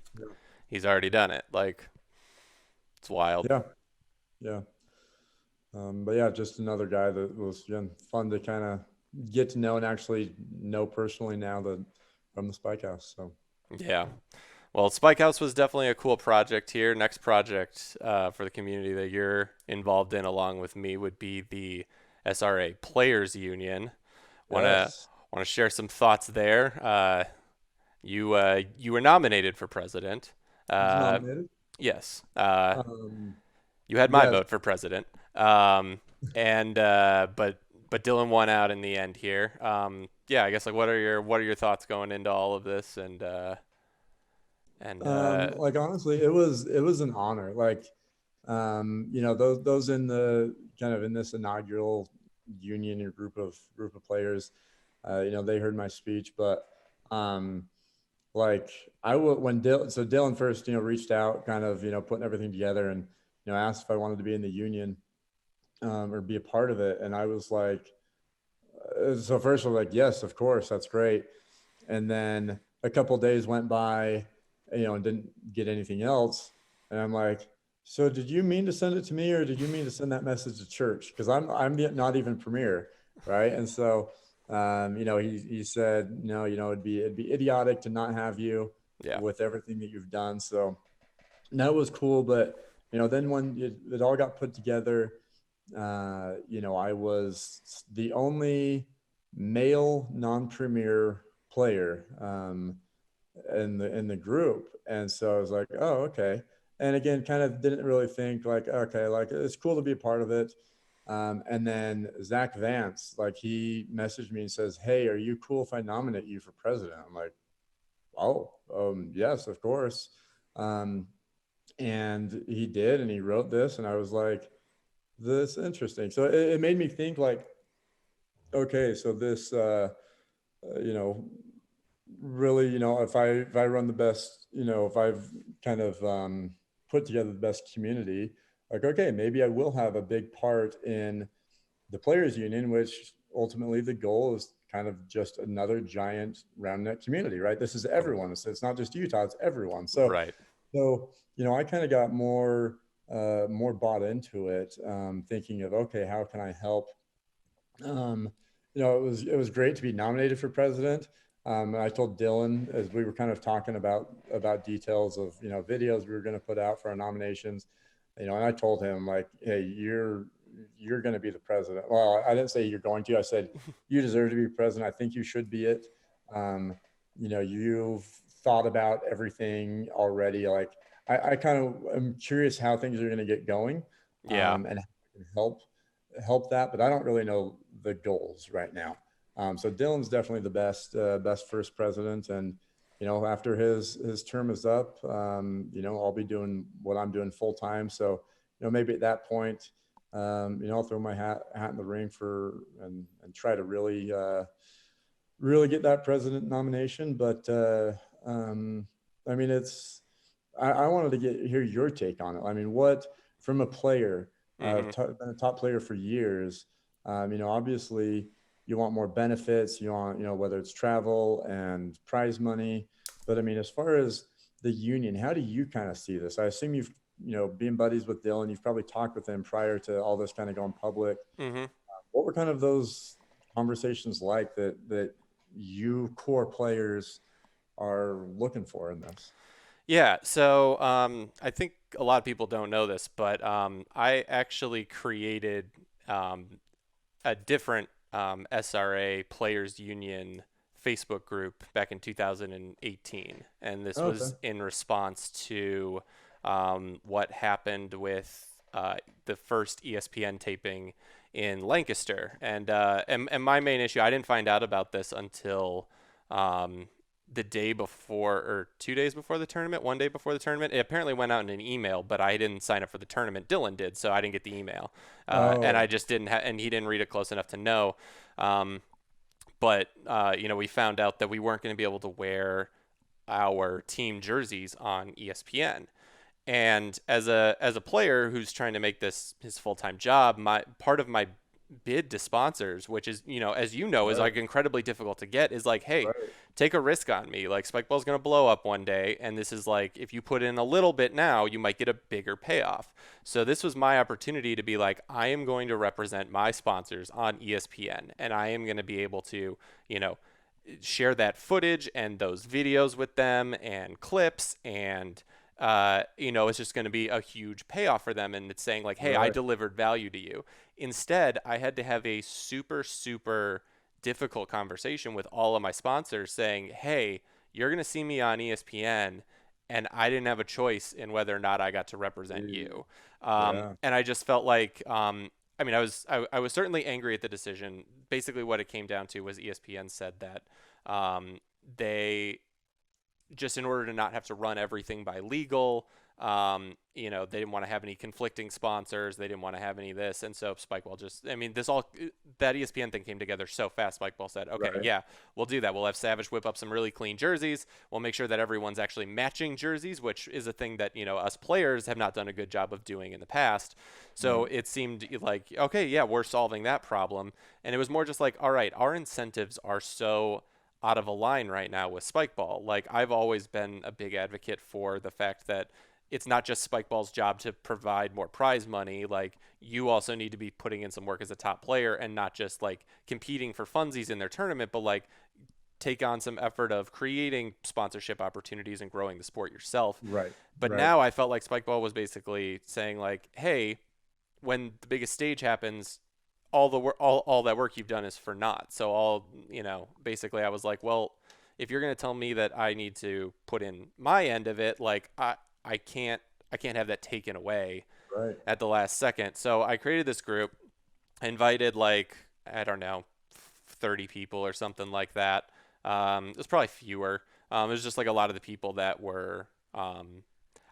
he's already done it. Like it's wild. yeah, yeah. But yeah, just another guy that was fun to kind of get to know and actually know personally now that from the Spike House. So Yeah. Well, Spike House was definitely a cool project here. Next project for the community that you're involved in, along with me, would be the SRA Players Union. Wanna yes, wanna share some thoughts there? You were nominated for president. I was Uh, nominated. yes. Um, You had my yes, vote for president. But Dylan won out in the end here. Yeah, I guess like what are your thoughts going into all of this and like honestly, it was an honor. Like, those in the kind of in this inaugural union or group of players, they heard my speech, but um, like I would when Dylan first, reached out, kind of, putting everything together, and asked if I wanted to be in the union, or be a part of it, and I was like, so first I was like, yes, of course, that's great. And then a couple of days went by, and didn't get anything else. And I'm like, so did you mean to send it to me, or did you mean to send that message to church? Because I'm not even premier, right? And so, he said, no, it'd be idiotic to not have you yeah. with everything that you've done. So that was cool. But then when it all got put together, I was the only male non-premier player, in the group, and so I was like, oh, okay. And again, kind of didn't really think like, okay, like it's cool to be a part of it. And then Zach Vance, like he messaged me and says, "Hey, are you cool if I nominate you for president?" I'm like, "Oh, yes, of course." Um, and he did, and he wrote this, and I was like, "This is interesting." So it made me think like, okay, so this, you know, really, if I run the best, if I've kind of put together the best community, like, okay, maybe I will have a big part in the players union, which ultimately the goal is kind of just another giant roundnet community, right? This is everyone. It's not just Utah, it's everyone. So, Right. I kind of got more bought into it, thinking of, okay, how can I help? Um, it was great to be nominated for president. And I told Dylan, as we were kind of talking about details of videos we were going to put out for our nominations, and I told him like, hey, you're going to be the president. Well, I didn't say you're going to. I said you deserve to be president. I think you should be it. Um, you've thought about everything already. Like I kind of am curious how things are going to get going, Yeah. and how I can help. help that, but I don't really know the goals right now. So Dylan's definitely the best first president, and after his term is up, I'll be doing what I'm doing full time. So maybe at that point, I'll throw my hat in the ring and try to really get that president nomination. But I mean, I wanted to hear your take on it. I mean, what from a player, Hmm. been a top player for years. Obviously you want more benefits. You want, whether it's travel and prize money. But I mean, as far as the union, how do you kind of see this? I assume you've, being buddies with Dylan, you've probably talked with him prior to all this kind of going public. Hmm. What were kind of those conversations like that you core players are looking for in this? Yeah, so I think a lot of people don't know this, but I actually created um, a different SRA Players Union Facebook group back in 2018, and this Oh, okay. was in response to what happened with the first ESPN taping in Lancaster, and my main issue, I didn't find out about this until um, the day before or 2 days before the tournament, one day before the tournament. It apparently went out in an email, but I didn't sign up for the tournament. Dylan did, so I didn't get the email, and I Oh, just didn't and he didn't read it close enough to know. Um, but we found out that we weren't going to be able to wear our team jerseys on ESPN. And as a player who's trying to make this his full-time job, my part of my bid to sponsors, which is, as you know, is right, like incredibly difficult to get, is like, hey, right. take a risk on me. Like Spikeball's going to blow up one day, and this is like, if you put in a little bit now, you might get a bigger payoff. So this was my opportunity to be like, I am going to represent my sponsors on ESPN, and I am going to be able to, you know, share that footage and those videos with them and clips and it's just going to be a huge payoff for them. And it's saying like, hey, I Right. delivered value to you. Instead, I had to have a super, super difficult conversation with all of my sponsors saying, hey, you're going to see me on ESPN. And I didn't have a choice in whether or not I got to represent Jeez. you. Yeah. And I just felt like, I mean, I was certainly angry at the decision. Basically, what it came down to was ESPN said that um, they just in order to not have to run everything by legal. They didn't want to have any conflicting sponsors. They didn't want to have any of this. And so Spikeball I mean, that ESPN thing came together so fast. Spikeball said, okay, Right. yeah, we'll do that. We'll have Savage whip up some really clean jerseys. We'll make sure that everyone's actually matching jerseys, which is a thing that, us players have not done a good job of doing in the past. So Right. it seemed like, okay, yeah, we're solving that problem. And it was more just like, all right, our incentives are so out of a line right now with Spikeball. Like I've always been a big advocate for the fact that it's not just Spikeball's job to provide more prize money. Like you also need to be putting in some work as a top player and not just like competing for funsies in their tournament, but like take on some effort of creating sponsorship opportunities and growing the sport yourself. Right. But Right. now I felt like Spikeball was basically saying like, hey, when the biggest stage happens, all that work you've done is for naught. So basically I was like, well, if you're going to tell me that I need to put in my end of it, like I can't have that taken away Right. at the last second. So I created this group, invited like, I don't know, 30 people or something like that. It was probably fewer. It was just like a lot of the people that were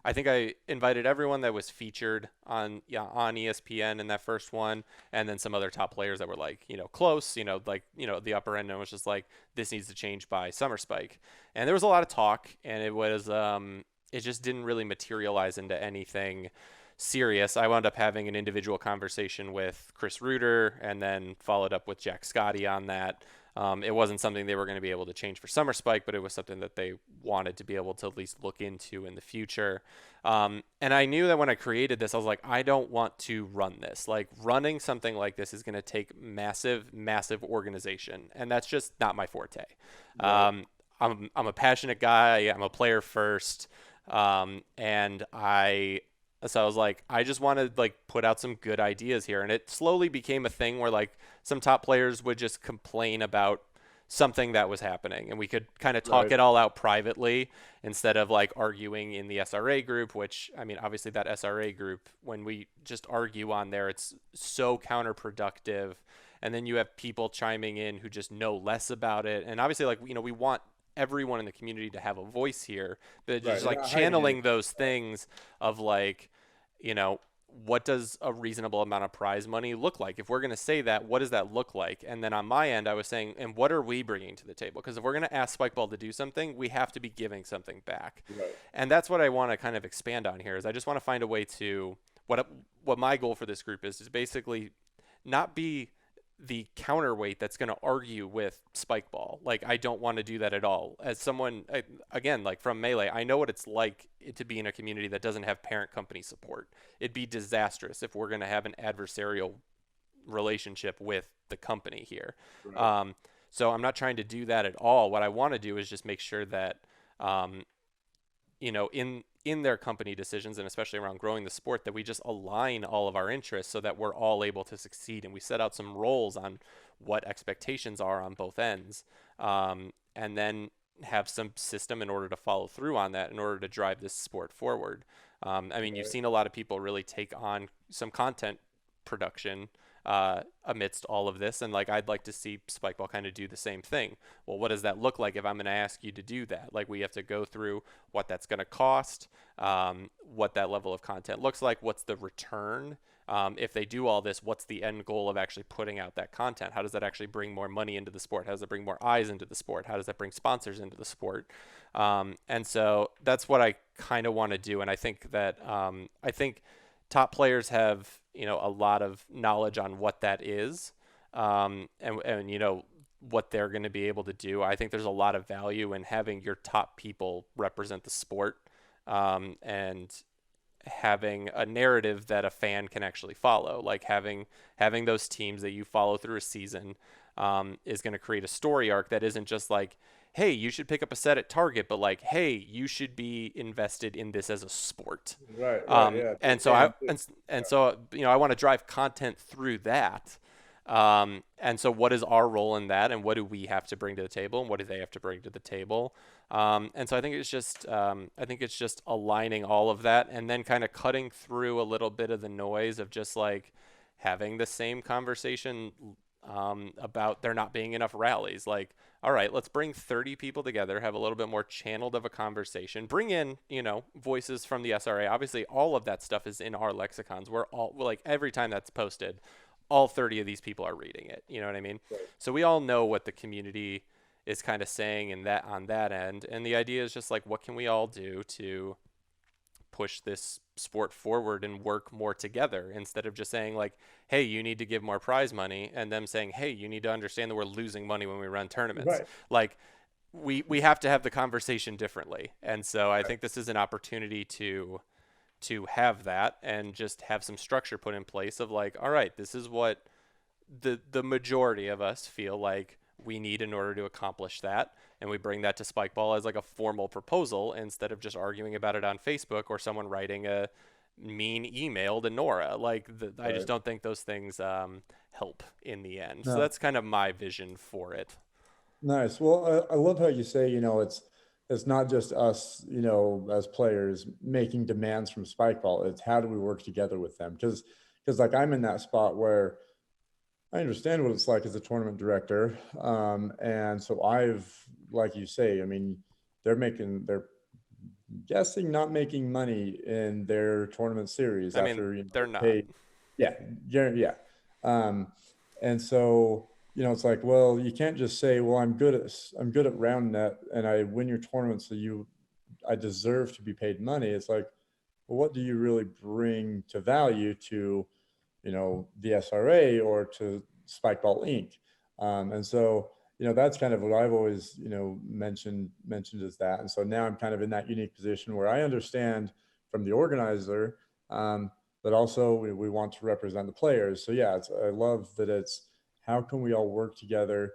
I think I invited everyone that was featured on ESPN in that first one, and then some other top players that were like close, the upper end, and it was just like this needs to change by Summer Spike, and there was a lot of talk, and it just didn't really materialize into anything serious. I wound up having an individual conversation with Chris Reuter, and then followed up with Jack Scotty on that. It wasn't something they were going to be able to change for Summer Spike, but it was something that they wanted to be able to at least look into in the future. And I knew that when I created this, I was like, I don't want to run this. Like, running something like this is going to take massive, massive organization, and that's just not my forte. Right. I'm a passionate guy. I'm a player first, and I was like, I just want to like put out some good ideas here, and it slowly became a thing where like some top players would just complain about something that was happening, and we could kind of talk Right. it all out privately instead of like arguing in the SRA group, which I mean, obviously that SRA group, when we just argue on there, it's so counterproductive. And then you have people chiming in who just know less about it. And obviously, like, we want everyone in the community to have a voice here, but Right. just They're like not hiding channeling anything. those things of like, you know, what does a reasonable amount of prize money look like? If we're going to say that, what does that look like? And then on my end, I was saying, and what are we bringing to the table? Because if we're going to ask Spikeball to do something, we have to be giving something back. Right. And that's what I want to kind of expand on here is I just want to find a way to what my goal for this group is basically not be the counterweight that's going to argue with Spikeball. Like, I don't want to do that at all. As someone, again, like from Melee, I know what it's like to be in a community that doesn't have parent company support. It'd be disastrous if we're going to have an adversarial relationship with the company here. Right. Um, so I'm not trying to do that at all. What I want to do is just make sure that um, in their company decisions and especially around growing the sport that we just align all of our interests so that we're all able to succeed and we set out some roles on what expectations are on both ends, and then have some system in order to follow through on that in order to drive this sport forward. I mean, you've Right. seen a lot of people really take on some content production amidst all of this. And like, I'd like to see Spikeball kind of do the same thing. Well, what does that look like if I'm going to ask you to do that? Like, we have to go through what that's going to cost, what that level of content looks like, what's the return. If they do all this, what's the end goal of actually putting out that content? How does that actually bring more money into the sport? How does it bring more eyes into the sport? How does that bring sponsors into the sport? And so that's what I kind of want to do. And I think that I think top players have a lot of knowledge on what that is, and what they're going to be able to do. I think there's a lot of value in having your top people represent the sport, and having a narrative that a fan can actually follow. Like having those teams that you follow through a season is going to create a story arc that isn't just like, hey, you should pick up a set at Target, but like, hey, you should be invested in this as a sport. Right. Right. Yeah. To And the so I fan too. and so I want to drive content through that. And so what is our role in that, and what do we have to bring to the table, and what do they have to bring to the table? And so I think it's just aligning all of that, and then kind of cutting through a little bit of the noise of just like having the same conversation about there not being enough rallies. Like, all right, let's bring 30 people together, have a little bit more channeled of a conversation, bring in, voices from the SRA. Obviously, all of that stuff is in our lexicons. We're all like, every time that's posted, all 30 of these people are reading it. You know what I mean? Right. So we all know what the community is kind of saying in that on that end. And the idea is just like, what can we all do to push this sport forward and work more together instead of just saying like, hey, you need to give more prize money, and them saying, hey, you need to understand that we're losing money when we run tournaments. Right. Like, we have to have the conversation differently. And so I think this is an opportunity to have that and just have some structure put in place of like, all right, this is what the majority of us feel like we need in order to accomplish that, and we bring that to Spikeball as like a formal proposal instead of just arguing about it on Facebook or someone writing a mean email to Nora. Like, I just Right. don't think those things help in the end. So No. that's kind of my vision for it. Nice. Well, I love how you say, it's not just us, as players making demands from Spikeball. It's how do we work together with them? Because like I'm in that spot where I understand what it's like as a tournament director, and so like you say, I mean, they're guessing not making money in their tournament series I mean, after they're they not. pay. Yeah, yeah, yeah. Um, and so it's like, well, you can't just say, well, I'm good at Roundnet and I win your tournament, so I deserve to be paid money. It's like, well, what do you really bring to value to the SRA or to Spikeball Inc. And so that's kind of what I've always mentioned is that. And so now I'm kind of in that unique position where I understand from the organizer, but also we want to represent the players. So yeah, I love that it's how can we all work together.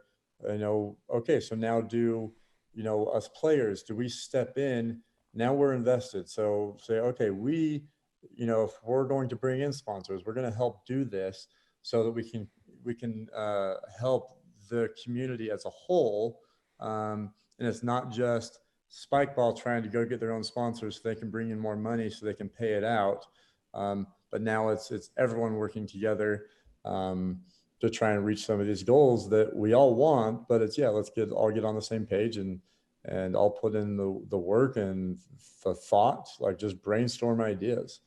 Okay, so now do us players, do we step in? Now we're invested, so say, okay, if we're going to bring in sponsors, we're going to help do this so that we can help the community as a whole. And it's not just Spikeball trying to go get their own sponsors so they can bring in more money so they can pay it out. But now it's everyone working together to try and reach some of these goals that we all want. But it's, yeah, let's all get on the same page and all put in the work and the thought, like just brainstorm ideas.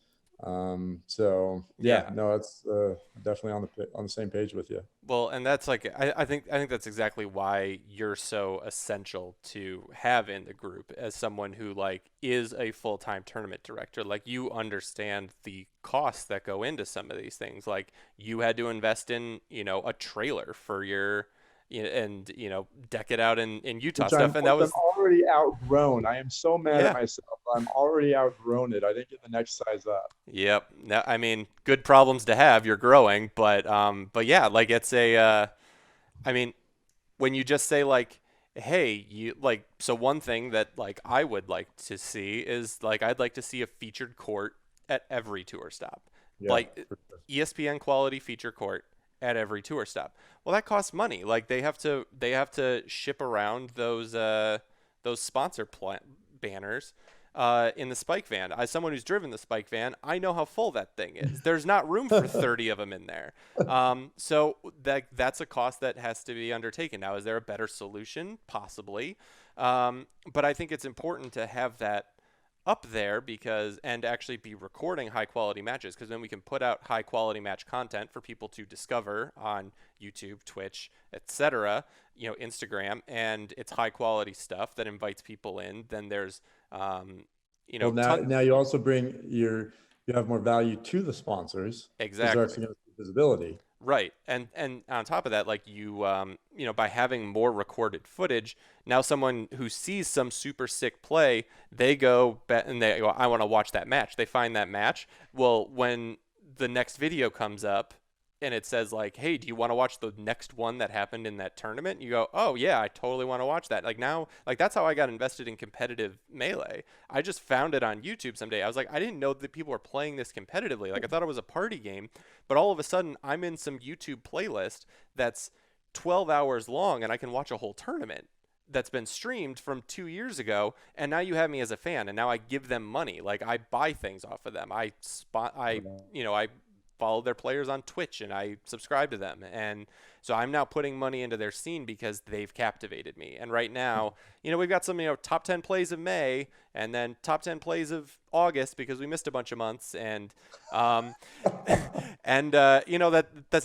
So yeah, Yeah. no, it's definitely on the same page with you. Well, and that's like I think that's exactly why you're so essential to have in the group as someone who like is a full-time tournament director. Like you understand the costs that go into some of these things. Like you had to invest in, a trailer for your and deck it out in Utah stuff, and that Which I'm was already outgrown. I am so mad at yeah. myself. I'm already outgrown it. I didn't get the next size up. Yep. No, I mean, good problems to have. You're growing, but yeah, like it's a I mean, when you just say like, hey, you like, so one thing that like I would like to see is like I'd like to see a featured court at every tour stop, Yeah, like for sure. ESPN quality feature court at every tour stop. Well, that costs money. Like they have to ship around those banners. In the Spike van, as someone who's driven the Spike van, I know how full that thing is. There's not room for 30 of them in there. So that's a cost that has to be undertaken. Now, is there a better solution? Possibly. But I think it's important to have that up there because and actually be recording high quality matches because then we can put out high quality match content for people to discover on YouTube, Twitch, etc., Instagram, and it's high quality stuff that invites people in. Then there's Well, now ton now you also you have more value to the sponsors because they're exactly. actually going to see visibility. Right. And on top of that, like by having more recorded footage, now someone who sees some super sick play, they go bet and they go, I want to watch that match. They find that match. Well, when the next video comes up and it says like, "Hey, do you want to watch the next one that happened in that tournament?" You go, "Oh yeah, I totally want to watch that." Like now, like that's how I got invested in competitive Melee. I just found it on YouTube someday. I was like, I didn't know that people were playing this competitively. Like I thought it was a party game, but all of a sudden I'm in some YouTube playlist that's 12 hours long and I can watch a whole tournament that's been streamed from 2 years ago, and now you have me as a fan, and now I give them money. Like I buy things off of them. I follow their players on Twitch and I subscribe to them. And so I'm now putting money into their scene because they've captivated me. And right now, we've got some, top 10 plays of May and then top 10 plays of August because we missed a bunch of months. And, that's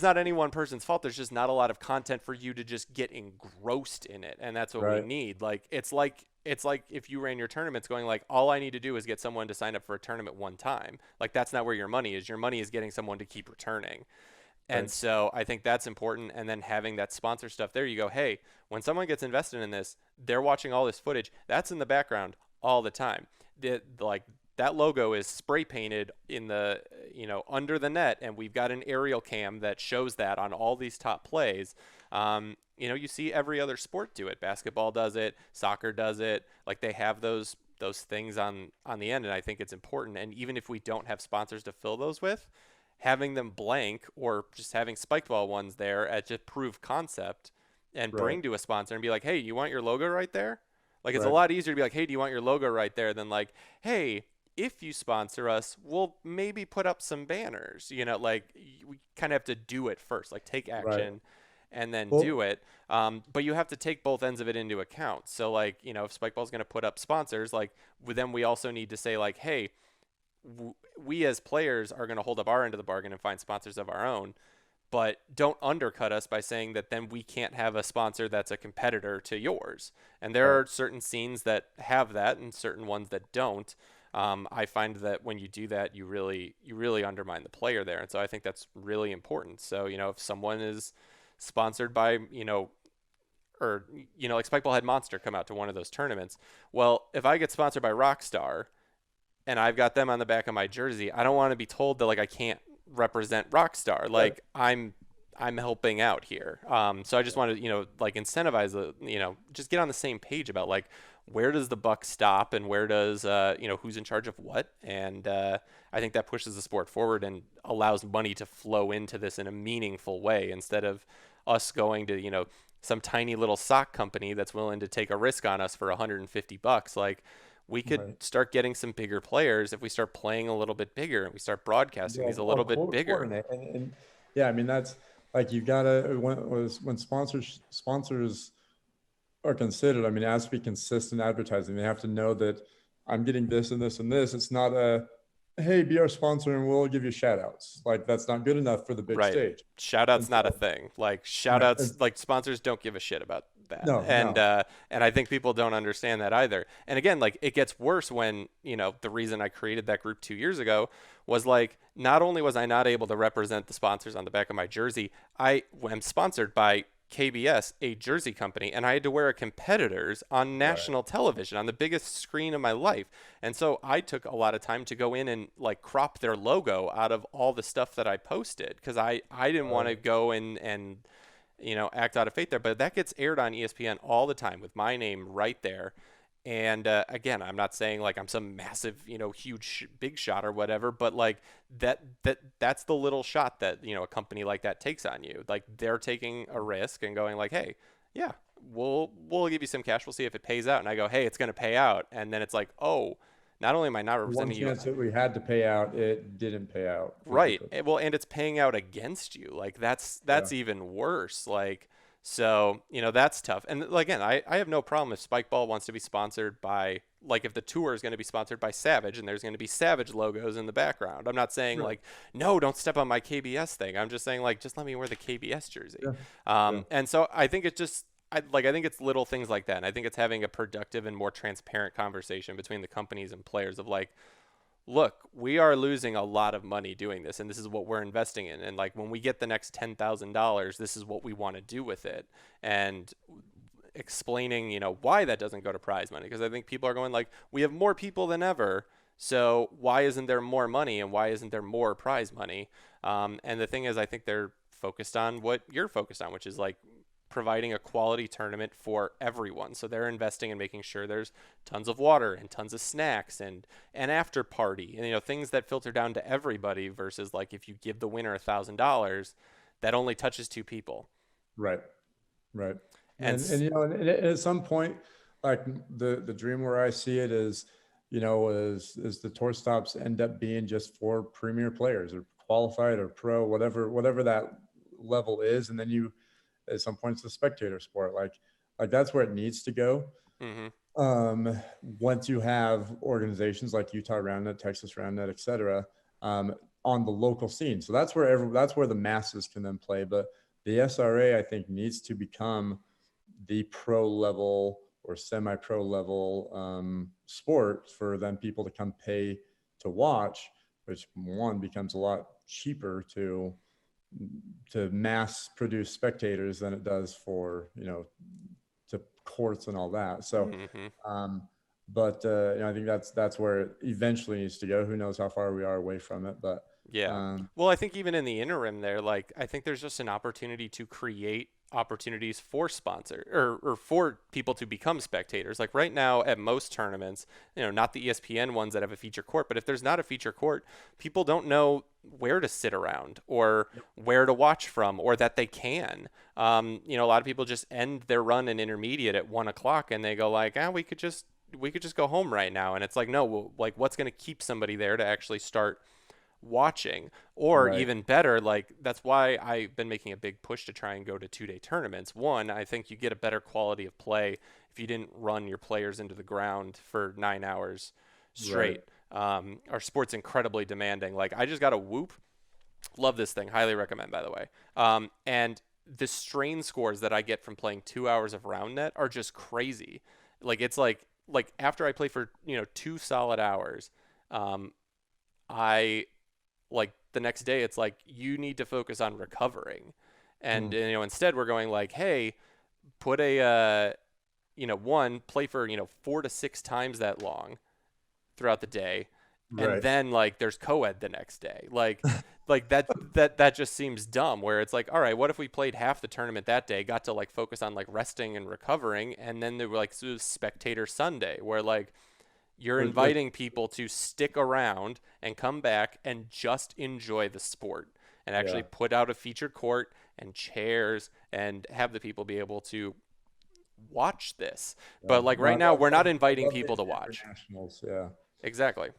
not any one person's fault. There's just not a lot of content for you to just get engrossed in it. And that's what we Right. need. Like, it's like if you ran your tournaments going like all I need to do is get someone to sign up for a tournament one time. Like that's not where your money is. Your money is getting someone to keep returning. And Right. so I think that's important. And then having that sponsor stuff there, you go, hey, when someone gets invested in this, they're watching all this footage. That's in the background all the time. Like that logo is spray painted in the, under the net. And we've got an aerial cam that shows that on all these top plays. You see every other sport do it. Basketball does it. Soccer does it. Like they have those things on the end. And I think it's important. And even if we don't have sponsors to fill those with, having them blank or just having Spikeball ones there at just prove concept and Right. bring to a sponsor and be like, hey, you want your logo right there? Like it's a Right. lot easier to be like, hey, do you want your logo right there than like, hey, if you sponsor us, we'll maybe put up some banners. Like we kind of have to do it first, like take Right. action and then do Well, it. But you have to take both ends of it into account. So like, if Spikeball's going to put up sponsors, like then we also need to say like, hey, we as players are going to hold up our end of the bargain and find sponsors of our own, but don't undercut us by saying that then we can't have a sponsor that's a competitor to yours. And there right. are certain scenes that have that and certain ones that don't. I find that when you do that, you really undermine the player there, and so I think that's really important. So if someone is sponsored by or like Spikeball had Monster come out to one of those tournaments. Well, if I get sponsored by Rockstar and I've got them on the back of my jersey, I don't want to be told that like I can't represent Rockstar. Right. Like I'm helping out here. So I just want to like incentivize just get on the same page about like where does the buck stop and where does who's in charge of what, and I think that pushes the sport forward and allows money to flow into this in a meaningful way instead of us going to some tiny little sock company that's willing to take a risk on us for $150. Like, we could Right. start getting some bigger players if we start playing a little bit bigger and we start broadcasting these a little bit bigger. Coordinate. And yeah, I mean, that's like, you gotta, when sponsors are considered, I mean, it has to be consistent advertising. They have to know that I'm getting this and this and this. It's not a, hey, be our sponsor and we'll give you shout outs. Like, that's not good enough for the big Right. stage. Shout And outs not a so, thing. Like, shout right. outs, like, sponsors don't give a shit about that. No, no. And I think people don't understand that either. And again, like, it gets worse when, the reason I created that group 2 years ago was like, not only was I not able to represent the sponsors on the back of my jersey, I am sponsored by KBS, a jersey company, and I had to wear a competitor's on Right. national television on the biggest screen of my life. And so I took a lot of time to go in and like crop their logo out of all the stuff that I posted because I didn't want to Right. go and act out of faith there. But that gets aired on ESPN all the time with my name right there. And again, I'm not saying like I'm some massive, huge big shot or whatever, but like that's the little shot that a company like that takes on you. Like they're taking a risk and going like, hey, yeah, we'll give you some cash. We'll see if it pays out. And I go, hey, it's going to pay out. And then it's like, oh, not only am I not The one representing you, chance that we had to pay out, it didn't pay out right? because, Well, and it's paying out against you. Like yeah. that's even worse. Like so, that's tough. And again, I have no problem if Spikeball wants to be sponsored by like if the tour is going to be sponsored by Savage and there's going to be Savage logos in the background. I'm not saying Sure. like no, don't step on my KBS thing. I'm just saying like just let me wear the KBS jersey. Yeah. Yeah. And so I think it just I think it's little things like that. And I think it's having a productive and more transparent conversation between the companies and players of like, look, we are losing a lot of money doing this, and this is what we're investing in. And like when we get the next $10,000, this is what we want to do with it. And explaining, why that doesn't go to prize money. Because I think people are going like, we have more people than ever. So why isn't there more money and why isn't there more prize money? And the thing is, I think they're focused on what you're focused on, which is like providing a quality tournament for everyone. So they're investing in making sure there's tons of water and tons of snacks and an after party and things that filter down to everybody versus like if you give the winner $1,000, that only touches two people. Right. Right. And And at some point, like the dream where I see it is, is the tour stops end up being just for premier players or qualified or pro, whatever that level is. And then at some point it's a spectator sport. Like that's where it needs to go. mm-hmm, Once you have organizations like Utah Roundnet, Texas Roundnet, et cetera, on the local scene. So that's where the masses can then play. But the SRA, I think, needs to become the pro level or semi-pro level sport for then people to come pay to watch, which one becomes a lot cheaper to mass produce spectators than it does for to courts and all that. So mm-hmm. but I think that's where it eventually needs to go. Who knows how far we are away from it, but Yeah. um, Well, I think even in the interim there, like I think there's just an opportunity to create opportunities for sponsor or for people to become spectators. Like right now at most tournaments, not the ESPN ones that have a feature court, but if there's not a feature court, people don't know where to sit around or where to watch from or that they can. A lot of people just end their run in intermediate at 1 o'clock and they go like, we could just go home right now. And it's like, no, well, like what's going to keep somebody there to actually start watching? Or right, even better, like that's why I've been making a big push to try and go to 2-day tournaments. One, I think you get a better quality of play if you didn't run your players into the ground for 9 hours right, straight. Our sport's incredibly demanding. Like I just got a Whoop. Love this thing. Highly recommend, by the way. And the strain scores that I get from playing 2 hours of Roundnet are just crazy. Like it's like after I play for 2 solid hours, I like the next day it's like you need to focus on recovering. And mm, instead we're going like, hey, put a one play for 4 to 6 times that long throughout the day, and right, then like there's co-ed the next day. Like that just seems dumb, where it's like, all right, what if we played half the tournament that day, got to like focus on like resting and recovering, and then there were like so spectator Sunday where like you're like inviting people to stick around and come back and just enjoy the sport and yeah, actually put out a featured court and chairs and have the people be able to watch this. Yeah. But like No, right now, we're not I inviting love people these to watch. internationals. Yeah. Exactly.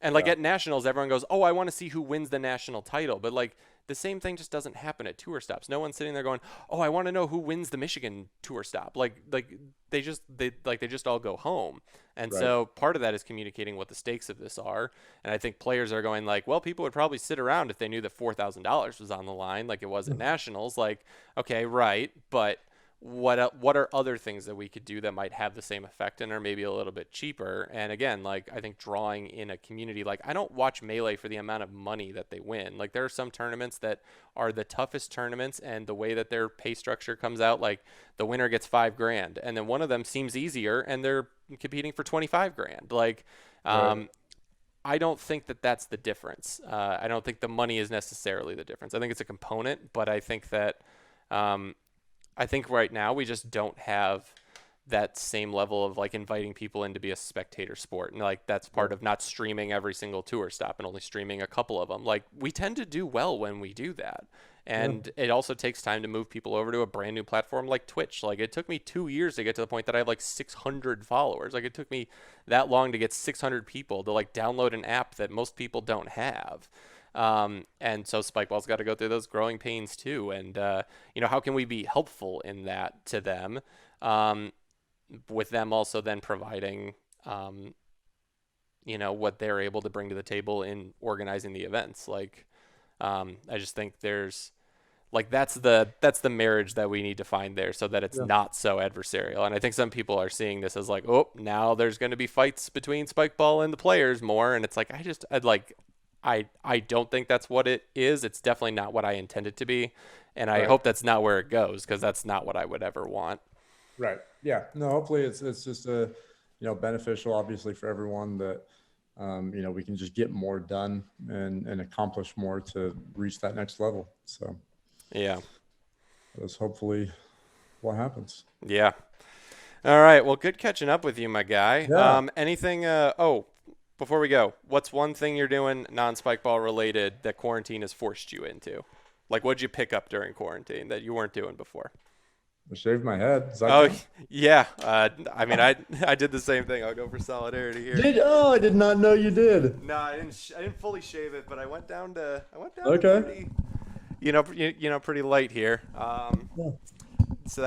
And like Yeah. at nationals, everyone goes, "Oh, I want to see who wins the national title." But like the same thing just doesn't happen at tour stops. No one's sitting there going, "Oh, I want to know who wins the Michigan tour stop." Like they just all go home. And Right. so part of that is communicating what the stakes of this are. And I think players are going like, "Well, people would probably sit around if they knew that $4,000 was on the line, like it was at nationals." Like, okay, right, but what are other things that we could do that might have the same effect and are maybe a little bit cheaper? And again, like I think drawing in a community, like I don't watch Melee for the amount of money that they win. Like there are some tournaments that are the toughest tournaments, and the way that their pay structure comes out, like the winner gets 5 grand, and then one of them seems easier and they're competing for 25 grand. Like Right. I don't think that that's the difference. I don't think the money is necessarily the difference. I think it's a component, but I think that um, I think right now we just don't have that same level of like inviting people in to be a spectator sport. And like that's part of not streaming every single tour stop and only streaming a couple of them. Like we tend to do well when we do that. Yeah. And it also takes time to move people over to a brand new platform like Twitch. Like it took me 2 years to get to the point that I have like 600 followers. Like it took me that long to get 600 people to like download an app that most people don't have. And so Spikeball's got to go through those growing pains too. And, how can we be helpful in that to them? Um, with them also then providing, what they're able to bring to the table in organizing the events. Like, I just think there's like that's the marriage that we need to find there so that it's Yeah. not so adversarial. And I think some people are seeing this as like, oh, now there's going to be fights between Spikeball and the players more. And it's like, I don't think that's what it is. It's definitely not what I intend it to be. And I Right. hope that's not where it goes, because that's not what I would ever want. Right. Yeah. No, hopefully it's just beneficial obviously for everyone that, we can just get more done and accomplish more to reach that next level. So Yeah. that's hopefully what happens. Yeah. All right. Well, good catching up with you, my guy. Yeah. Anything, before we go, what's one thing you're doing non-spikeball related that quarantine has forced you into? Like, what'd you pick up during quarantine that you weren't doing before? I shaved my head. Does that Oh, count? yeah. I mean, I did the same thing. I'll go for solidarity here. I did not know you did. No, I didn't. I didn't fully shave it, but I went down to Okay. pretty, pretty light here. Yeah. So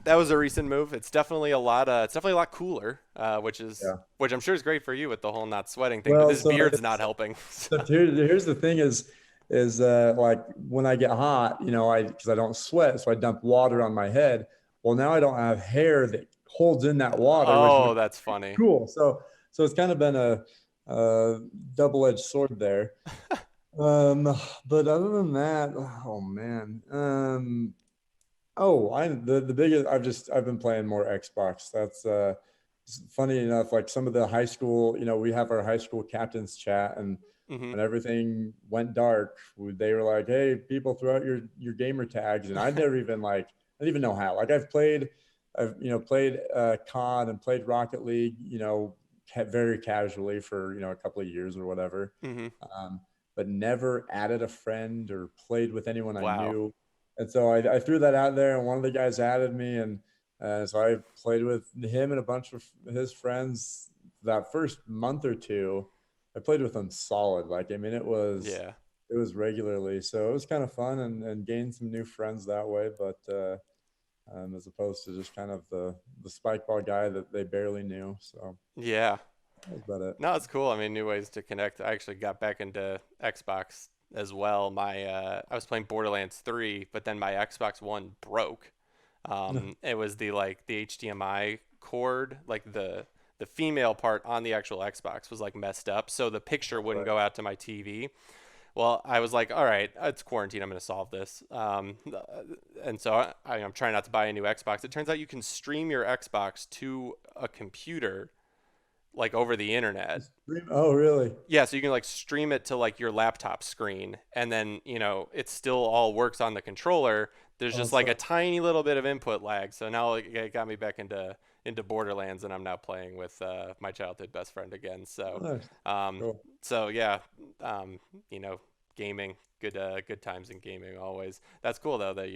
that was a recent move. It's definitely a lot. It's definitely a lot cooler, Yeah. which I'm sure is great for you with the whole not sweating thing. But Well, this so beard's not helping. so here's the thing is like when I get hot, because I don't sweat, so I dump water on my head. Well, now I don't have hair that holds in that water, which Oh, makes that's it funny. cool. So it's kind of been a double-edged sword there. Um, but other than that, oh man. The biggest I've been playing more Xbox. That's funny enough, like some of the high school, we have our high school captains chat, and Hmm. when everything went dark, they were like, "Hey, people, throw out your gamer tags." And I didn't even know how. Like I've played COD and played Rocket League, very casually for a couple of years or whatever, Hmm. um, but never added a friend or played with anyone I Wow. knew. And so I threw that out there, and one of the guys added me, and so I played with him and a bunch of his friends that first month or two. I played with them solid. Like, I mean, Yeah. it was regularly. So it was kind of fun and gained some new friends that way. But as opposed to just kind of the spike ball guy that they barely knew. So Yeah. that was about it. No, it's cool. I mean, new ways to connect. I actually got back into Xbox as well. I was playing Borderlands 3, but then my Xbox One broke. It was the HDMI cord, like the female part on the actual Xbox was like messed up, so the picture wouldn't Right. go out to my TV. Well, I was like, all right, it's quarantine. I'm going to solve this. And so I'm trying not to buy a new Xbox. It turns out you can stream your Xbox to a computer like over the internet. Oh, really? Yeah, so you can like stream it to like your laptop screen, and then it still all works on the controller. There's Oh, just like a so tiny little bit of input lag. So now it got me back into Borderlands, and I'm now playing with my childhood best friend again. So nice. um Cool. so yeah, um you know gaming. Good times in gaming always. That's cool though that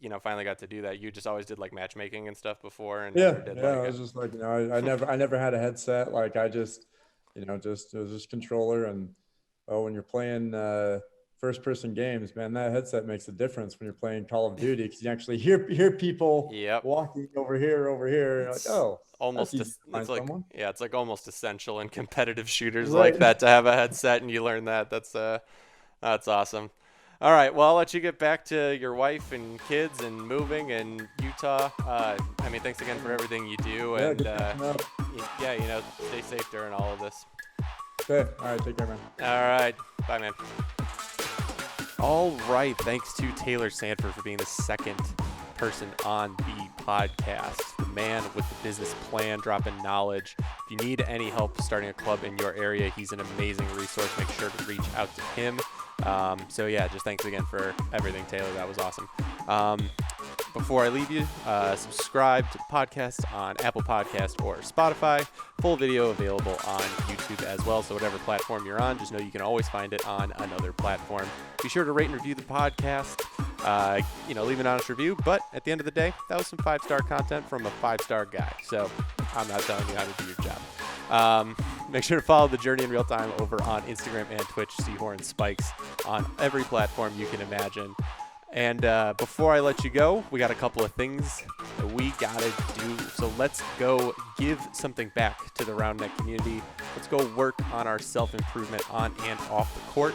you know, finally got to do that. You just always did like matchmaking and stuff before, and Yeah, never did yeah. like I a. was just like, I never had a headset. Like I just, just it was just controller. And when you're playing first person games, man, that headset makes a difference when you're playing Call of Duty because you actually hear people Yep. walking over here, over here. And you're like, It's oh, that's easy to it's find like, someone. yeah, it's like almost essential in competitive shooters Right. like that to have a headset, and you learn that. That's awesome. All right, well, I'll let you get back to your wife and kids and moving and Utah. I mean, thanks again for everything you do, Yeah, and good catching up. yeah, you know, stay safe during all of this. Okay. All right. Take care, man. All right, bye, man. All right, thanks to Taylor Sanford for being the second person on the podcast, the man with the business plan, dropping knowledge. If you need any help starting a club in your area, he's an amazing resource. Make sure to reach out to him. So yeah, just thanks again for everything, Taylor. That was awesome. Before I leave you, subscribe to the podcast on Apple Podcast or Spotify. Full video available on YouTube as well. So whatever platform you're on, just know you can always find it on another platform. Be sure to rate and review the podcast. Leave an honest review. But at the end of the day, that was some 5-star content from a 5-star guy. So I'm not telling you how to do your job. Make sure to follow the journey in real time over on Instagram and Twitch. See chornspikes on every platform you can imagine. And before I let you go, we got a couple of things that we gotta do. So let's go give something back to the Roundnet community. Let's go work on our self-improvement on and off the court.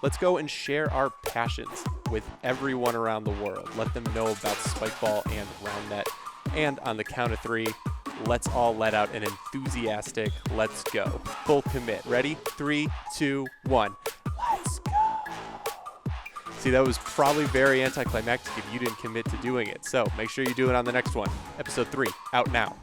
Let's go and share our passions with everyone around the world. Let them know about Spikeball and Roundnet. And on the count of 3, let's all let out an enthusiastic let's go. Full commit. Ready? 3, 2, 1. Let's go. See, that was probably very anticlimactic if you didn't commit to doing it. So make sure you do it on the next one. Episode 3, out now.